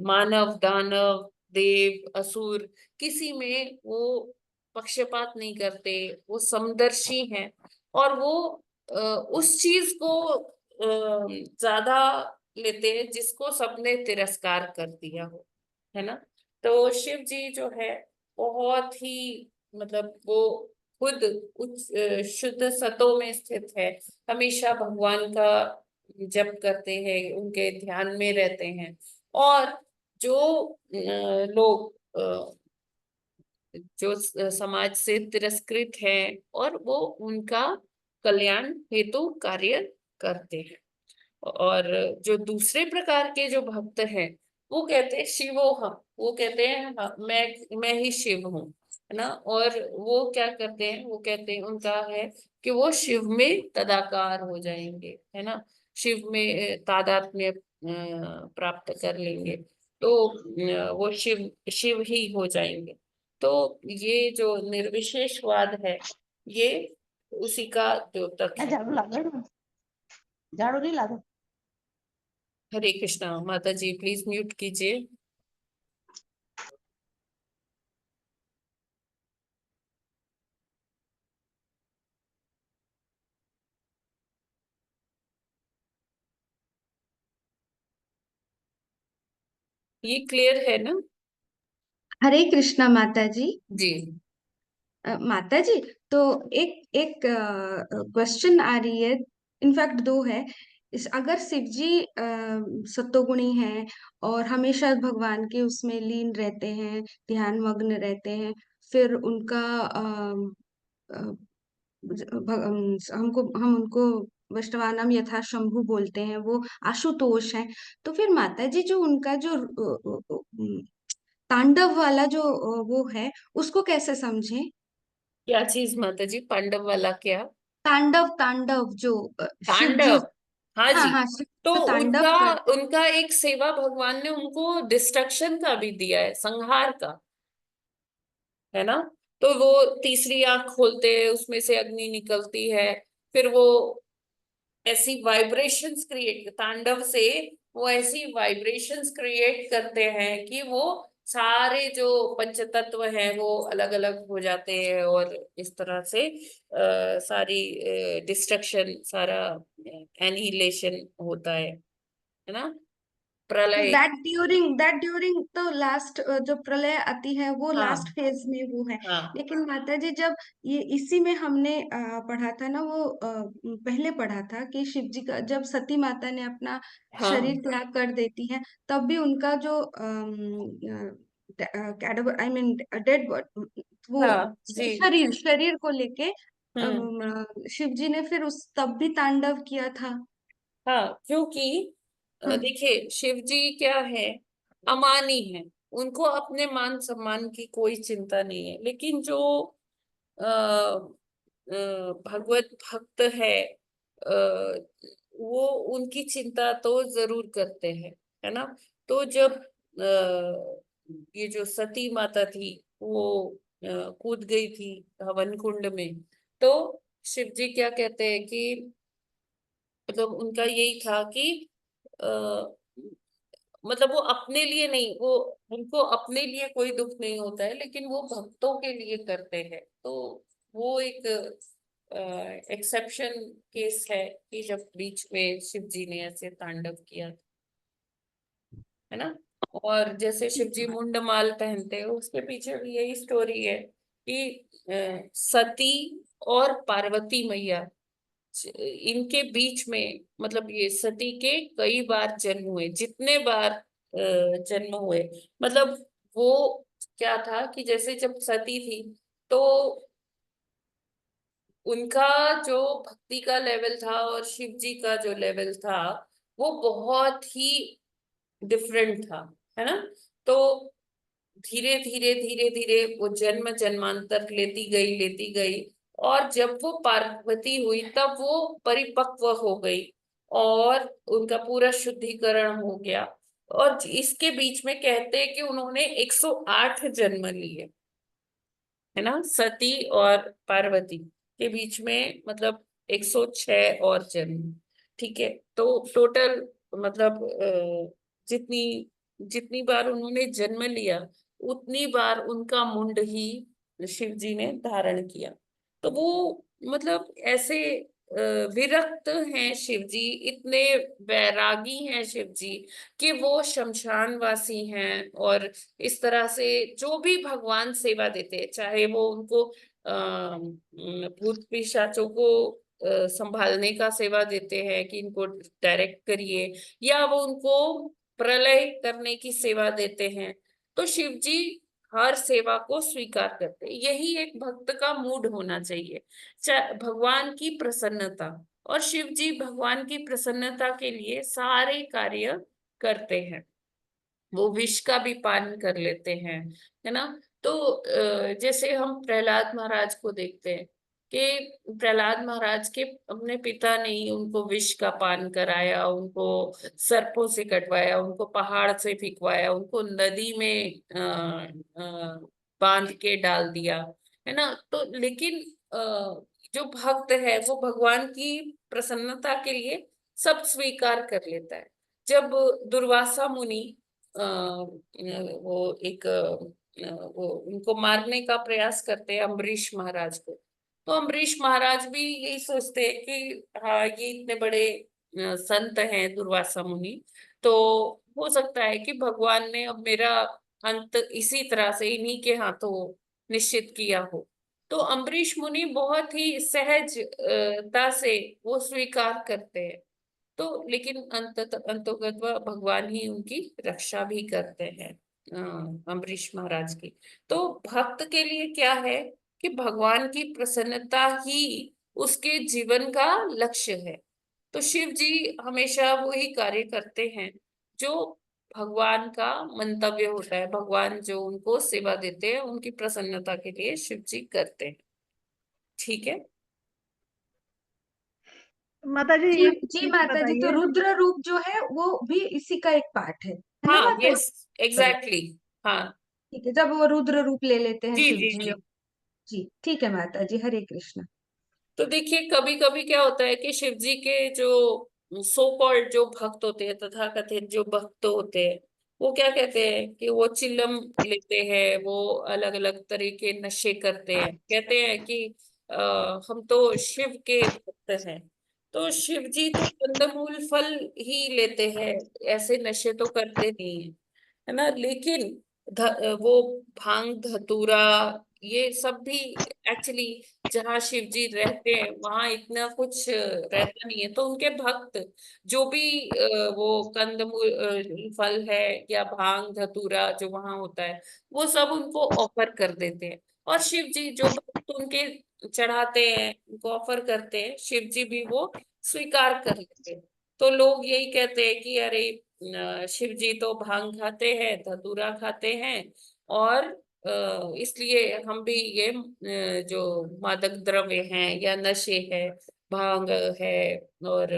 मानव दानव देव असुर किसी में वो पक्षपात नहीं करते, वो समदर्शी हैं, और वो उस चीज को ज्यादा लेते हैं जिसको सबने तिरस्कार कर दिया हो, है ना। तो शिव जी जो है बहुत ही मतलब वो खुद उच्च शुद्ध सतों में स्थित है, हमेशा भगवान का जप करते हैं, उनके ध्यान में रहते हैं। और जो लोग जो समाज से तिरस्कृत है, और वो उनका कल्याण हेतु कार्य करते हैं। और जो दूसरे प्रकार के जो भक्त हैं वो कहते हैं शिवोहम, वो कहते हैं हाँ, मैं ही शिव हूँ, है ना। और वो क्या करते हैं, वो कहते हैं उनका है कि वो शिव में तदाकार हो जाएंगे, है ना, शिव में तादात्म्य प्राप्त कर लेंगे, तो वो शिव शिव ही हो जाएंगे। तो ये जो निर्विशेषवाद है ये उसी का द्योतक है। झाड़ू ला दो, झाड़ू नहीं ला दो। हरे कृष्णा। माता जी प्लीज म्यूट कीजिए। ये क्लियर है ना? हरे कृष्णा माता जी। जी। माता जी, तो एक एक क्वेश्चन आ रही है, इनफैक्ट दो है। अगर शिव जी सत्वगुणी हैं और हमेशा भगवान के उसमें लीन रहते हैं, ध्यान मग्न रहते हैं, फिर उनका हम उनको वैष्णवानाम यथा शंभु बोलते हैं, वो आशुतोष हैं। तो फिर माता जी जो उनका जो तांडव वाला जो वो है, उसको कैसे समझें? क्या चीज माता जी? पांडव वाला क्या? तांडव, तांडव जो शिव जी। तांडव। हाँ हाँ जी। हाँ, शिव तो जो तांडव उनका करते हैं। उनका एक सेवा भगवान ने उनको डिस्ट्रक्शन का भी दिया है, संहार का, है ना। तो वो तीसरी आंख खोलते हैं, उसमें से अग्नि निकलती है, फिर वो ऐसी वाइब्रेशंस क्रिएट, तांडव से वो ऐसी वाइब्रेशंस क्रिएट करते हैं कि वो सारे जो पंचतत्व हैं वो अलग अलग हो जाते हैं, और इस तरह से सारी डिस्ट्रक्शन, सारा एनिहिलेशन होता है ना, प्रलय। दैट ड्यूरिंग तो लास्ट जो प्रलय आती है वो लास्ट हाँ फेज में वो है। हाँ लेकिन माता जी जब ये इसी में हमने पढ़ा था ना, वो पहले पढ़ा था कि शिव जी का जब सती माता ने अपना हाँ शरीर त्याग कर देती है, तब भी उनका जो कैडावर, आई मीन डेड, वो हाँ जी। शरीर शरीर को लेके हम्म। शिव जी ने फिर उस तब भी तांडव किया था। हाँ, क्योंकि हम्म। देखिए शिव जी क्या है, अमानी है, उनको अपने मान सम्मान की कोई चिंता नहीं है। लेकिन जो भगवत भक्त है, वो उनकी चिंता तो जरूर करते हैं, है ना। तो जब ये जो सती माता थी वो कूद गई थी हवन कुंड में, तो शिव जी क्या कहते हैं कि मतलब उनका यही था कि आ, मतलब वो अपने लिए नहीं, वो उनको अपने लिए कोई दुख नहीं होता है, लेकिन वो भक्तों के लिए करते हैं। तो वो एक एक्सेप्शन केस है कि जब बीच में शिव जी ने ऐसे तांडव किया, है ना। और जैसे शिव जी मुंडमाल पहनते हैं, उसके पीछे भी यही स्टोरी है कि सती और पार्वती मैया, इनके बीच में मतलब ये सती के कई बार जन्म हुए, जितने बार जन्म हुए, मतलब वो क्या था कि जैसे जब सती थी तो उनका जो भक्ति का लेवल था और शिव जी का जो लेवल था वो बहुत ही डिफरेंट था, है ना। तो धीरे धीरे धीरे धीरे वो जन्म जन्मांतर लेती गई, और जब वो पार्वती हुई तब वो परिपक्व हो गई और उनका पूरा शुद्धिकरण हो गया। और इसके बीच में कहते हैं कि उन्होंने 108 जन्म लिए, है ना, सती और पार्वती के बीच में, मतलब 106 और जन्म। ठीक है, तो टोटल मतलब जितनी जितनी बार उन्होंने जन्म लिया उतनी बार उनका मुंड ही शिव जी ने धारण किया। तो वो मतलब ऐसे विरक्त हैं शिव जी, इतने वैरागी हैं शिव जी कि वो शमशानवासी हैं, और इस तरह से जो भी भगवान सेवा देते हैं, चाहे वो उनको भूत पिशाचों को संभालने का सेवा देते हैं कि इनको डायरेक्ट करिए, या वो उनको प्रलय करने की सेवा देते हैं, तो शिव जी हर सेवा को स्वीकार करते हैं। यही एक भक्त का मूड होना चाहिए, भगवान की प्रसन्नता और शिव जी भगवान की प्रसन्नता के लिए सारे कार्य करते हैं। वो विष का भी पान कर लेते हैं, है ना। तो जैसे हम प्रहलाद महाराज को देखते हैं कि प्रहलाद महाराज के अपने पिता ने ही उनको विष का पान कराया, उनको सर्पों से कटवाया, उनको पहाड़ से फेंकवाया, उनको नदी में बांध के डाल दिया, है ना। तो लेकिन जो भक्त है वो भगवान की प्रसन्नता के लिए सब स्वीकार कर लेता है। जब दुर्वासा मुनि वो एक वो उनको मारने का प्रयास करते हैं अम्बरीश महाराज को, तो अम्बरीश महाराज भी यही सोचते हैं कि हाँ ये इतने बड़े संत हैं दुर्वासा मुनि, तो हो सकता है कि भगवान ने अब मेरा अंत इसी तरह से इन्हीं के हाथों निश्चित किया हो। तो अम्बरीश मुनि बहुत ही सहजता से वो स्वीकार करते हैं। तो लेकिन अंततः भगवान ही उनकी रक्षा भी करते हैं अम्बरीश महाराज की। तो भक्त के लिए क्या है कि भगवान की प्रसन्नता ही उसके जीवन का लक्ष्य है। तो शिव जी हमेशा वही कार्य करते हैं जो भगवान का मंतव्य होता है। भगवान जो उनको सेवा देते हैं उनकी प्रसन्नता के लिए शिव जी करते हैं। ठीक है माता जी, जी एक जी चीज माता जी, तो बताइए। रुद्र रूप जो है वो भी इसी का एक पार्ट है ना हाँ, माता जी? यस, एग्जैक्टली, हाँ ठीक है, जब वो रुद्र रूप ले लेते हैं जी शिव जी जी। जी। जी ठीक है माता जी, हरे कृष्ण। तो देखिए कभी कभी क्या होता है कि शिव जी के जो सो कॉल्ड जो भक्त होते हैं, तथाकथित जो भक्त होते हैं, वो क्या कहते हैं कि वो चिल्लम लेते हैं, वो अलग अलग तरह के नशे करते हैं, कहते हैं कि हम तो शिव के भक्त हैं। तो शिव जी तो कंदमूल फल ही लेते हैं, ऐसे नशे तो करते नहीं है, है ना। लेकिन वो भांग धतूरा ये सब भी एक्चुअली जहाँ शिव जी रहते हैं वहां इतना कुछ रहता नहीं है। तो उनके भक्त जो भी वो कंदमूल फल है या भांग धतूरा जो वहां होता है वो सब उनको ऑफर कर देते हैं। और शिव जी जो भक्त उनके चढ़ाते हैं, उनको ऑफर करते हैं, शिव जी भी वो स्वीकार कर लेते हैं। तो लोग यही कहते हैं कि अरे शिव जी तो भांग खाते हैं, धतूरा खाते हैं, और इसलिए हम भी ये जो मादक द्रव्य हैं या नशे है, भांग है और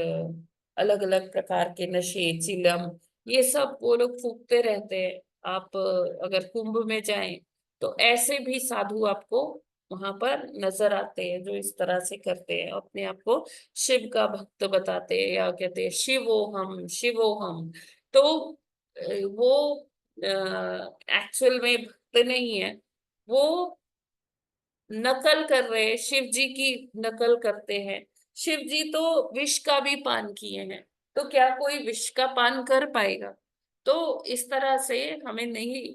अलग अलग प्रकार के नशे, चिलम, ये सब वो लोग फूकते रहते हैं। आप अगर कुंभ में जाएं तो ऐसे भी साधु आपको वहां पर नजर आते हैं जो इस तरह से करते हैं, अपने आप को शिव का भक्त बताते हैं या कहते हैं शिवोहम शिवोहम। तो वो एक्चुअल में भक्त नहीं है, वो नकल कर रहे हैं, शिव जी की नकल करते हैं। शिव जी तो विष का भी पान किए हैं, तो क्या कोई विष का पान कर पाएगा? तो इस तरह से हमें नहीं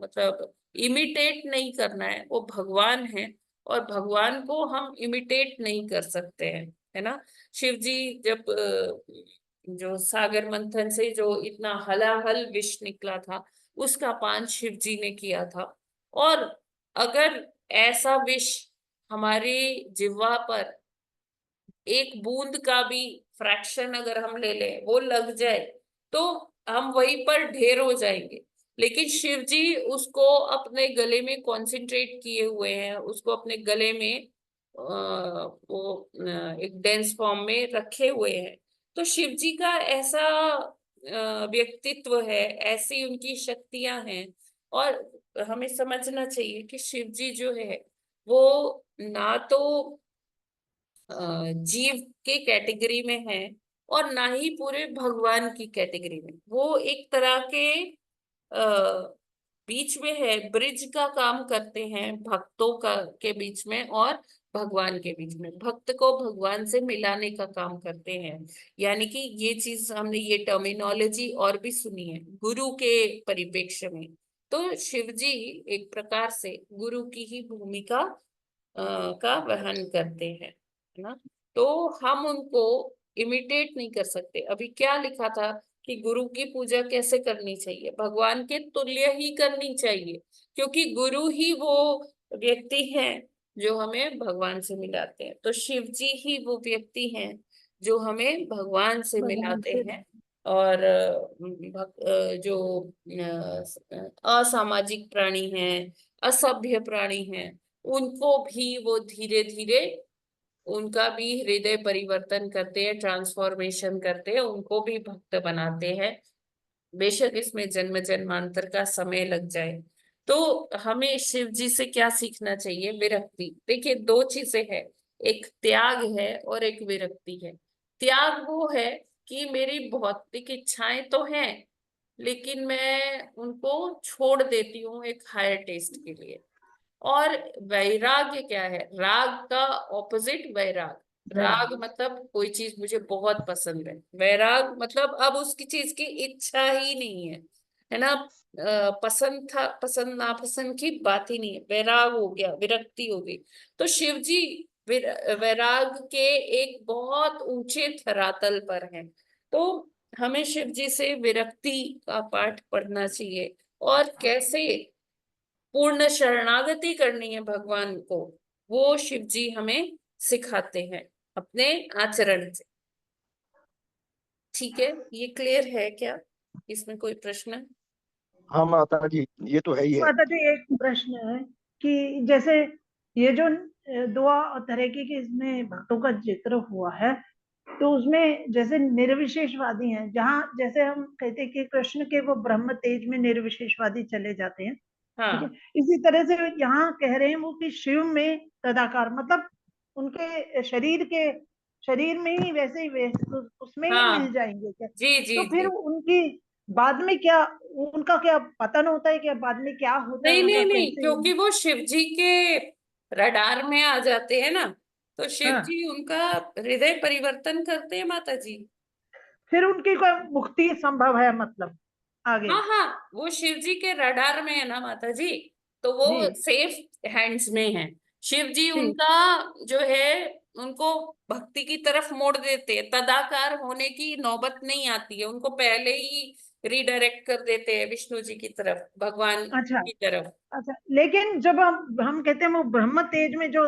मतलब इमिटेट नहीं करना है, वो भगवान है और भगवान को हम इमिटेट नहीं कर सकते हैं, है ना। शिव जी जब जो सागर मंथन से जो इतना हलाहल विष निकला था उसका पान शिव जी ने किया था। और अगर ऐसा विष हमारी जिह्वा पर एक बूंद का भी फ्रैक्शन अगर हम ले लें, वो लग जाए तो हम वहीं पर ढेर हो जाएंगे। लेकिन शिव जी उसको अपने गले में कॉन्सेंट्रेट किए हुए हैं, उसको अपने गले में वो एक डेंस फॉर्म में रखे हुए हैं। तो शिव जी का ऐसा व्यक्तित्व है, ऐसी उनकी शक्तियां हैं। और हमें समझना चाहिए कि शिव जी जो है वो ना तो जीव के कैटेगरी में है और ना ही पूरे भगवान की कैटेगरी में, वो एक तरह के बीच में है, ब्रिज का काम करते हैं भक्तों का के बीच में और भगवान के बीच में, भक्त को भगवान से मिलाने का काम करते हैं। यानी कि ये चीज हमने ये टर्मिनोलॉजी और भी सुनी है गुरु के परिप्रेक्ष्य में। तो शिव जी एक प्रकार से गुरु की ही भूमिका का वहन करते हैं, है ना। तो हम उनको इमिटेट नहीं कर सकते। अभी क्या लिखा था कि गुरु की पूजा कैसे करनी चाहिए, भगवान के तुल्य ही करनी चाहिए, क्योंकि गुरु ही वो व्यक्ति हैं जो हमें भगवान से मिलाते हैं। तो शिव जी ही वो व्यक्ति हैं जो हमें भगवान से मिलाते हैं। और जो असामाजिक प्राणी हैं, असभ्य प्राणी हैं, उनको भी वो धीरे धीरे उनका भी हृदय परिवर्तन करते हैं, ट्रांसफॉर्मेशन करते हैं, उनको भी भक्त बनाते हैं। बेशक इसमें जन्म जन्मांतर का समय लग जाए। तो हमें शिव जी से क्या सीखना चाहिए? विरक्ति। देखिए, दो चीजें हैं, एक त्याग है और एक विरक्ति है। त्याग वो है कि मेरी भौतिक इच्छाएं तो हैं, लेकिन मैं उनको छोड़ देती हूँ एक हायर टेस्ट के लिए। और वैराग्य क्या है? राग का ऑपोजिट वैराग। राग मतलब कोई चीज मुझे बहुत पसंद है, वैराग मतलब अब उसकी चीज की इच्छा ही नहीं है ना। पसंद था, पसंद नापसंद की बात ही नहीं है, वैराग हो गया, विरक्ति हो गई। तो शिव जी वैराग के एक बहुत ऊंचे धरातल पर हैं। तो हमें शिव जी से विरक्ति का पाठ पढ़ना चाहिए, और कैसे पूर्ण शरणागति करनी है भगवान को, वो शिव जी हमें सिखाते हैं अपने आचरण से। ठीक है, ये क्लियर है क्या? इसमें कोई प्रश्न? हाँ माता जी, ये तो है ही है। माता जी, एक प्रश्न है कि जैसे ये जो दुआ और तरीके के इसमें भक्तों का जिक्र हुआ है, तो उसमें जैसे निर्विशेषवादी हैं, जहाँ जैसे हम कहते हैं कि कृष्ण के वो ब्रह्म तेज में निर्विशेषवादी चले जाते हैं, ठीक है, इसी तरह से यहाँ कह रहे हैं वो कि शिव में तदाकार, मतलब उनके शरीर में ही वैसे ही उसमें ही मिल जाएंगे क्या? जी जी तो फिर जी। उनकी बाद में क्या, उनका क्या पतन होता है क्या? बाद में क्या होता है, नहीं नहीं मतलब नहीं, कैसे? क्योंकि वो शिव जी के रडार में आ जाते हैं ना, तो शिव हाँ, जी उनका हृदय परिवर्तन करते हैं माता जी। फिर उनकी कोई मुक्ति संभव है, मतलब आगे? हाँ हाँ, वो शिव जी के रडार में है ना माता जी, तो वो जी, सेफ हैंड्स में है। शिव जी ठीक। उनका जो है, उनको भक्ति की तरफ मोड़ देते हैं, तदाकार होने की नौबत नहीं आती है, उनको पहले ही रिडायरेक्ट कर देते हैं विष्णु जी की तरफ, भगवान अच्छा की तरफ। अच्छा, लेकिन जब हम कहते हैं वो ब्रह्म तेज में जो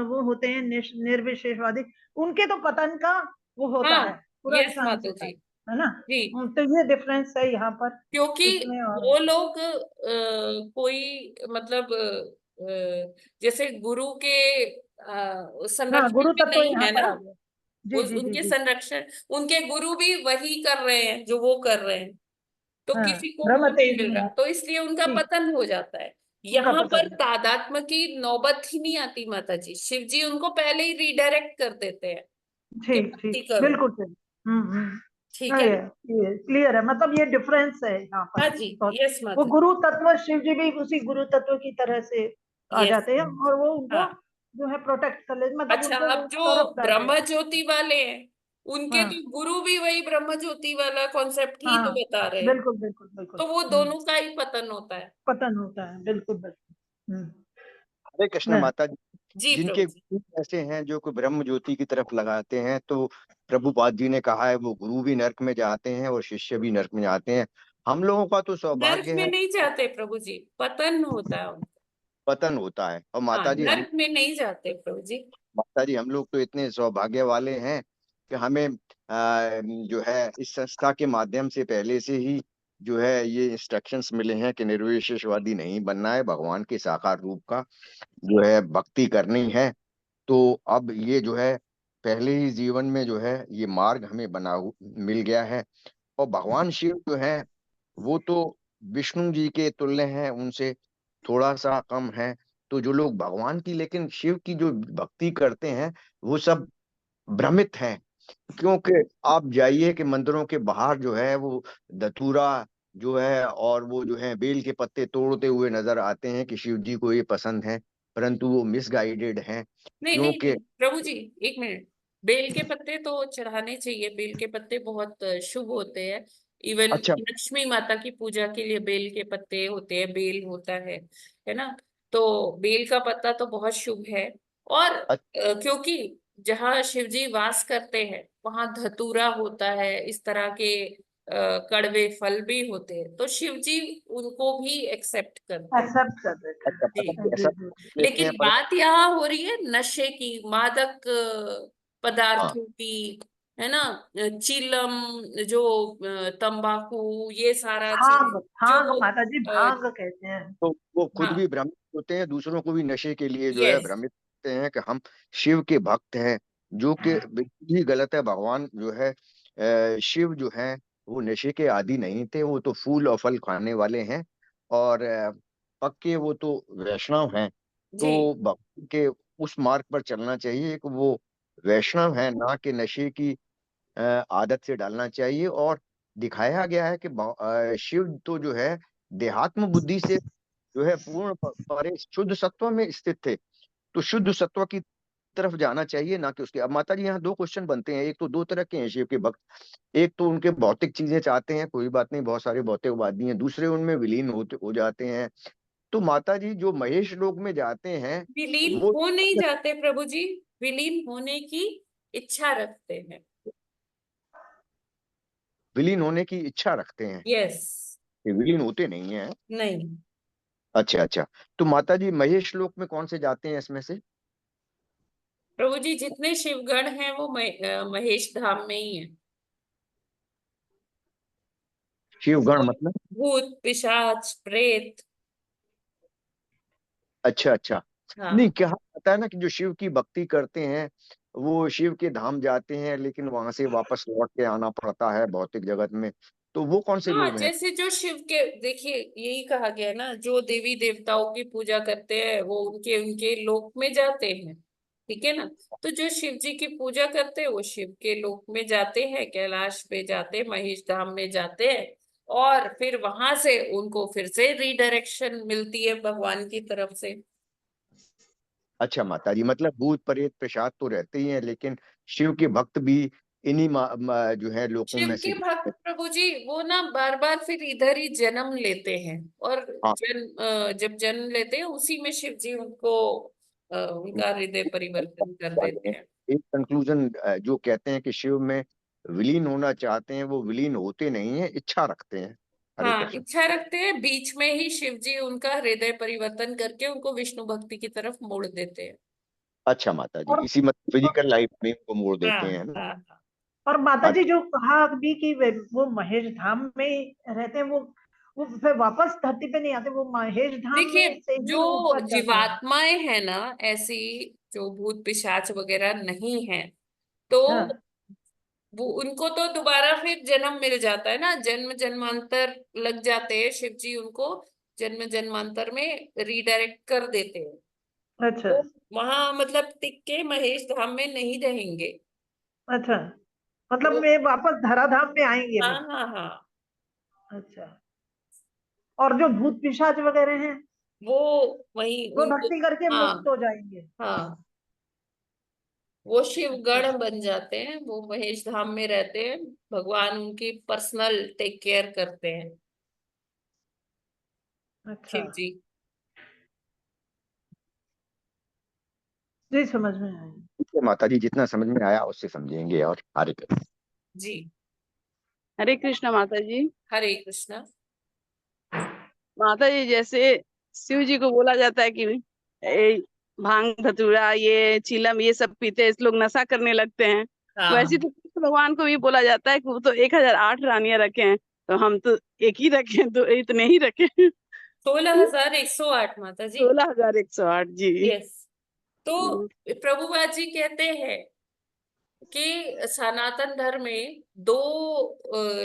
वो होते हैं निर्विशेषवादी, उनके तो पतन का वो होता हाँ, है, पूरा यस चांस माता होता जी है ना? जी। तो ये डिफरेंस है यहाँ पर क्योंकि इसमें। और वो लोग कोई मतलब जैसे गुरु के हाँ, संरक्षण गुरु में तत्व नहीं यहाँ है पर ना। आ गया। जी जी जी उनके जी। संरक्षण, उनके गुरु भी वही कर रहे हैं जो वो कर रहे हैं, तो हाँ, किसी को ब्रह्म वो नहीं तेज मिल में रहा, है। तो इसलिए उनका ठीक, पतन हो जाता है। उनका यहाँ पर पतन। तादात्म्य की नौबत ही नहीं आती माता जी, शिव जी उनको पहले ही रिडायरेक्ट कर देते हैं कि ठीक भक्ति ठीक, करो। बिल्कुल ठीक। ठीक है ना? ये क्लियर है, मतलब ये डिफरेंस है यहाँ पर हाँ जी, बहुत। यस वो माता जी, गुरु तत्व शिव जी भी उसी गुरु तत्व की तरह से आ यस। जाते हैं, और वो उनको हाँ, जो है प्रोटेक्ट कर ले, मतलब अच्छा, उनको अब जो सर्व करते ब्रह्म हैं। ज्योति वाले हैं, उनके हाँ तो गुरु भी वही ब्रह्म ज्योति वाला कॉन्सेप्ट ही तो हाँ, बता रहे हैं, बिल्कुल बिल्कुल बिल्कुल। तो वो दोनों का ही पतन होता है। पतन होता है, बिल्कुल बिल्कुल। हरे कृष्ण ना, माता जी। जी जिनके प्रभु जी। गुरु ऐसे हैं जो कि ब्रह्म ज्योति की तरफ लगाते हैं, तो प्रभुपाद जी ने कहा है वो गुरु भी नरक में जाते हैं और शिष्य भी नरक में जाते हैं। हम लोगों का तो नर्क सौभाग्य में है, नहीं जाते प्रभु जी, पतन होता है उनका। पतन होता है। और हाँ, माता जी हम नर्क में नहीं जाते प्रभु जी। माता जी हम लोग तो इतने सौभाग्य वाले हैं कि हमें जो है इस संस्था के माध्यम से पहले से ही जो है ये इंस्ट्रक्शंस मिले हैं कि निर्विशेषवादी नहीं बनना है, भगवान के साकार रूप का जो है भक्ति करनी है। तो अब ये जो है पहले ही जीवन में जो है ये मार्ग हमें मिल गया है। और भगवान शिव जो है वो तो विष्णु जी के तुल्य हैं, उनसे थोड़ा सा कम है। तो जो लोग भगवान की लेकिन शिव की जो भक्ति करते हैं वो सब भ्रमित हैं, क्योंकि आप जाइए कि मंदिरों के बाहर जो है वो धतूरा जो है और वो जो है बेल के पत्ते तोड़ते हुए नजर आते हैं कि शिव जी को ये पसंद है, परंतु वो मिसगाइडेड हैं। नहीं नहीं क्योंकि नहीं प्रभु जी, एक मिनट। बेल के पत्ते तो चढ़ाने चाहिए, बेल के पत्ते बहुत शुभ होते हैं। इवन अच्छा, लक्ष्मी माता की पूजा के लिए बेल के पत्ते होते हैं, बेल होता है ना। तो बेल का पत्ता तो बहुत शुभ है। और क्योंकि जहाँ शिव जी वास करते हैं वहां धतूरा होता है, इस तरह के कड़वे फल भी होते हैं, तो शिव जी उनको भी एक्सेप्ट करते हैं। एक्सेप्ट कर देते हैं। अच्छा, जी। मतलब ऐसा जी, जी। लेते लेकिन हैं पर बात यहाँ हो रही है नशे की, मादक हाँ पदार्थों की, है ना, चिलम, जो तंबाकू, ये सारा चीज भांग, भांग जो माता जी, भांग कहते हैं। तो वो खुद हाँ, भी भ्रमित होते हैं, दूसरों को भी नशे के लिए जो है यस, भ्रमित करते हैं कि हम शिव के भक्त हैं, जो कि बिल्कुल ही गलत है। भगवान जो है शिव जो है वो नशे के आदी नहीं थे, वो तो फूल और फल खाने वाले हैं, और पक्के वो तो वैष्णव हैं। जी, तो भक्ति के उस मार्ग पर चलना चाहिए कि वो वैष्णव है, ना कि नशे की आदत से डालना चाहिए। और दिखाया गया है कि शिव तो जो है देहात्म बुद्धि से जो है पूर्ण परे शुद्ध सत्व में स्थित थे, तो शुद्ध सत्व की तरफ जाना चाहिए, ना कि उसके। अब माता जी यहाँ दो क्वेश्चन बनते हैं, एक तो दो तरह के हैं शिव के भक्त। एक तो उनके भौतिक चीजें चाहते हैं, कोई बात नहीं, बहुत सारे भौतिकवादी हैं, दूसरे उनमें विलीन होते हो जाते हैं। तो माता जी जो महेश लोक में जाते हैं विलीन वो हो नहीं जाते प्रभु जी, विलीन होने की इच्छा रखते हैं। विलीन होने की इच्छा रखते हैं, यस, ये विलीन होते नहीं है। नहीं अच्छा अच्छा, तो माता जी महेश लोक में कौन से जाते हैं इसमें से? प्रभु जी, जितने शिवगण हैं वो महेश धाम में ही है। शिवगण भूत, मतलब? भूत पिशाच प्रेत। अच्छा अच्छा, नहीं हाँ, क्या पता है ना कि जो शिव की भक्ति करते हैं वो शिव के धाम जाते हैं, लेकिन वहां से वापस लौट के आना पड़ता है भौतिक जगत में, तो वो कौन से हाँ, लोग हैं? जैसे जो शिव के, देखिए यही कहा गया है ना, जो देवी देवताओं की पूजा करते हैं वो उनके उनके लोक में जाते हैं, ठीक है ना। तो जो शिव जी की पूजा करते हैं वो शिव के लोक में जाते हैं, कैलाश पे जाते हैं, महेश धाम में जाते हैं, और फिर वहां से उनको फिर से रीडायरेक्शन मिलती है भगवान की तरफ से। अच्छा माता जी, मतलब भूत प्रेत पिशाच तो रहते ही हैं, लेकिन शिव के भक्त भी इन्हीं जो है लोकों शिव में के से। भक्त प्रभु जी वो ना बार बार फिर इधर ही जन्म लेते हैं, और हाँ, जब जन्म लेते हैं उसी में शिव जी उनको उनका हृदय परिवर्तन कर देते हैं। एक कंक्लूजन जो कहते हैं कि शिव में विलीन होना चाहते हैं, वो विलीन होते नहीं है, इच्छा रखते हैं। हरे हाँ, कृष्ण। इच्छा रखते हैं, बीच में ही शिव जी उनका हृदय परिवर्तन करके उनको विष्णु भक्ति की तरफ मोड़ देते हैं। अच्छा माता जी, और इसी मतलब फिजिकल लाइफ में इनको मोड़ हाँ, देते हैं ना। हाँ, हाँ। और माता जी अच्छा, जो कहा अभी कि वो महेश धाम में रहते हैं, वो फिर वापस धरती पे नहीं आते, वो महेश धाम देखिए, में से जो ही ऊपर जाते हैं। जीवात्माएं हैं ना, ऐसी जो भूत पिशाच वगैरह नहीं है, तो हाँ, वो उनको तो दोबारा फिर जन्म मिल जाता है ना, जन्म जन्मांतर लग जाते हैं, शिव जी उनको जन्म जन्मांतर में रीडायरेक्ट कर देते हैं। अच्छा तो वहां मतलब टिक के महेश धाम में नहीं रहेंगे। अच्छा, मतलब वो, मैं वापस धराधाम में आएंगे हाँ, वो। हाँ, हाँ, अच्छा, और जो भूत पिशाच वगैरह हैं वो वही वो उनको, भक्ति करके मुक्त हाँ, हो जाएंगे। हाँ, वो शिव अच्छा गण बन जाते हैं, वो महेश धाम में रहते हैं, भगवान उनकी पर्सनल टेक केयर करते हैं, अच्छा, शिव जी। जी समझ में आया। ठीक है माता जी, जितना समझ में आया उससे समझेंगे। और हरे कृष्ण। जी, हरे कृष्ण माता जी। हरे कृष्णा। माता जी, जैसे शिव जी को बोला जाता है कि भांग धतूरा ये चीलम ये सब पीते हैं, इस लोग नशा करने लगते हैं, वैसे हाँ, तो कृष्ण भगवान को भी बोला जाता है कि वो तो 1008 रानियां रखे हैं, तो हम तो एक ही रखे हैं, तो इतने ही रखे हैं। 16,108 माता जी। 16,108 जी। यस। तो प्रभुपाद जी कहते हैं कि सनातन धर्म में दो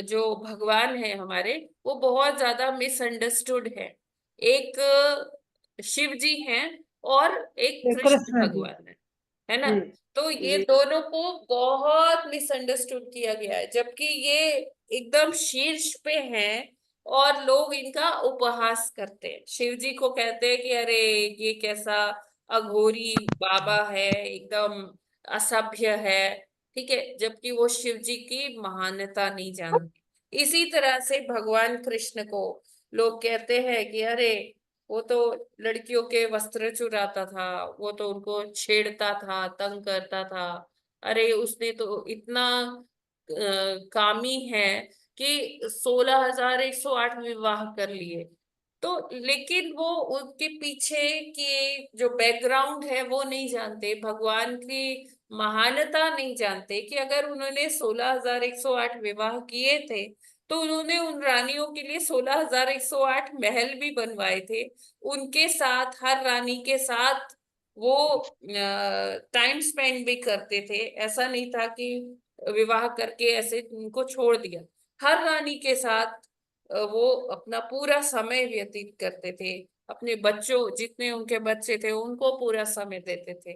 जो भगवान है हमारे, वो बहुत ज्यादा मिसअंडरस्टूड है। एक शिव जी हैं और एक ये कृष्ण कृष्ण जी। भगवान है ना। जी तो ये जी दोनों को बहुत मिसअंडरस्टूड किया गया है, जबकि ये एकदम शीर्ष पे हैं और लोग इनका उपहास करते हैं। शिव जी को कहते हैं कि अरे ये कैसा अघोरी बाबा है, एकदम असभ्य है, ठीक है, जबकि वो शिव जी की महानता नहीं जानते। इसी तरह से भगवान कृष्ण को लोग कहते हैं कि अरे वो तो लड़कियों के वस्त्र चुराता था, वो तो उनको छेड़ता था, तंग करता था, अरे उसने तो इतना कामी है, कि 16,108 विवाह कर लिए। तो लेकिन वो उनके पीछे की जो बैकग्राउंड है वो नहीं जानते, भगवान की महानता नहीं जानते कि अगर उन्होंने 16,108 विवाह किए थे तो उन्होंने उन रानियों के लिए 16,108 महल भी बनवाए थे। उनके साथ, हर रानी के साथ वो टाइम स्पेंड भी करते थे। ऐसा नहीं था कि विवाह करके ऐसे उनको छोड़ दिया। हर रानी के साथ वो अपना पूरा समय व्यतीत करते थे। अपने बच्चों, जितने उनके बच्चे थे उनको पूरा समय देते थे।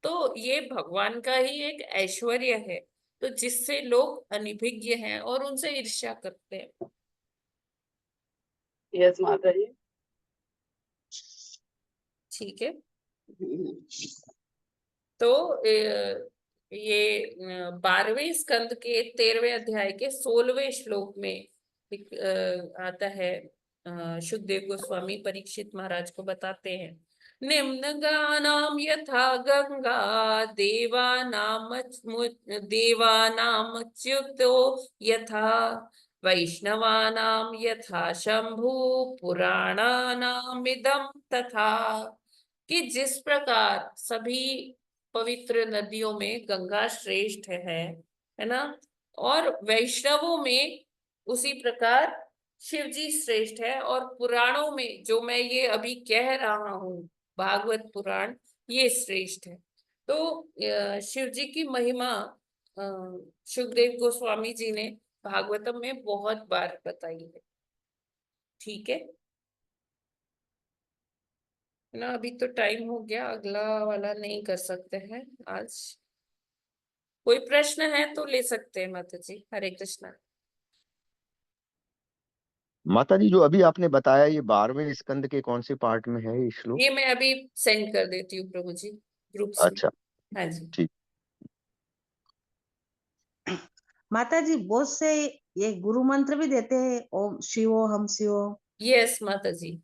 तो ये भगवान का ही एक ऐश्वर्य है, तो जिससे लोग अनभिज्ञ हैं और उनसे ईर्ष्या करते हैं। यस माता जी। ठीक है। तो ये 12वें स्कंद के 13वें अध्याय के 16वें श्लोक में आता है। शुकदेव गोस्वामी परीक्षित महाराज को बताते हैं, निम्न गानाम यथा गंगा देवानामच्युतो यथा वैष्णवानाम यथा शंभु पुराणानामिदं तथा। कि जिस प्रकार सभी पवित्र नदियों में गंगा श्रेष्ठ है ना, और वैष्णवों में उसी प्रकार शिवजी श्रेष्ठ है, और पुराणों में जो मैं ये अभी कह रहा हूँ भागवत पुराण, ये श्रेष्ठ है। तो शिवजी की महिमा सुखदेव गोस्वामी जी ने भागवतम में बहुत बार बताई है। ठीक है ना, अभी तो टाइम हो गया, अगला वाला नहीं कर सकते हैं आज। कोई प्रश्न है तो ले सकते हैं माता जी। हरे कृष्णा। माता जी, जो अभी आपने बताया ये 12वें स्कंद के कौन से पार्ट में है ये श्लोक? ये मैं अभी सेंड कर देती हूँ प्रभु जी ग्रुप्स में। अच्छा, हाँ जी। ठीक। माता जी बहुत से ये गुरु मंत्र भी देते हैं, ओम शिवो हम शिवो। यस माता जी।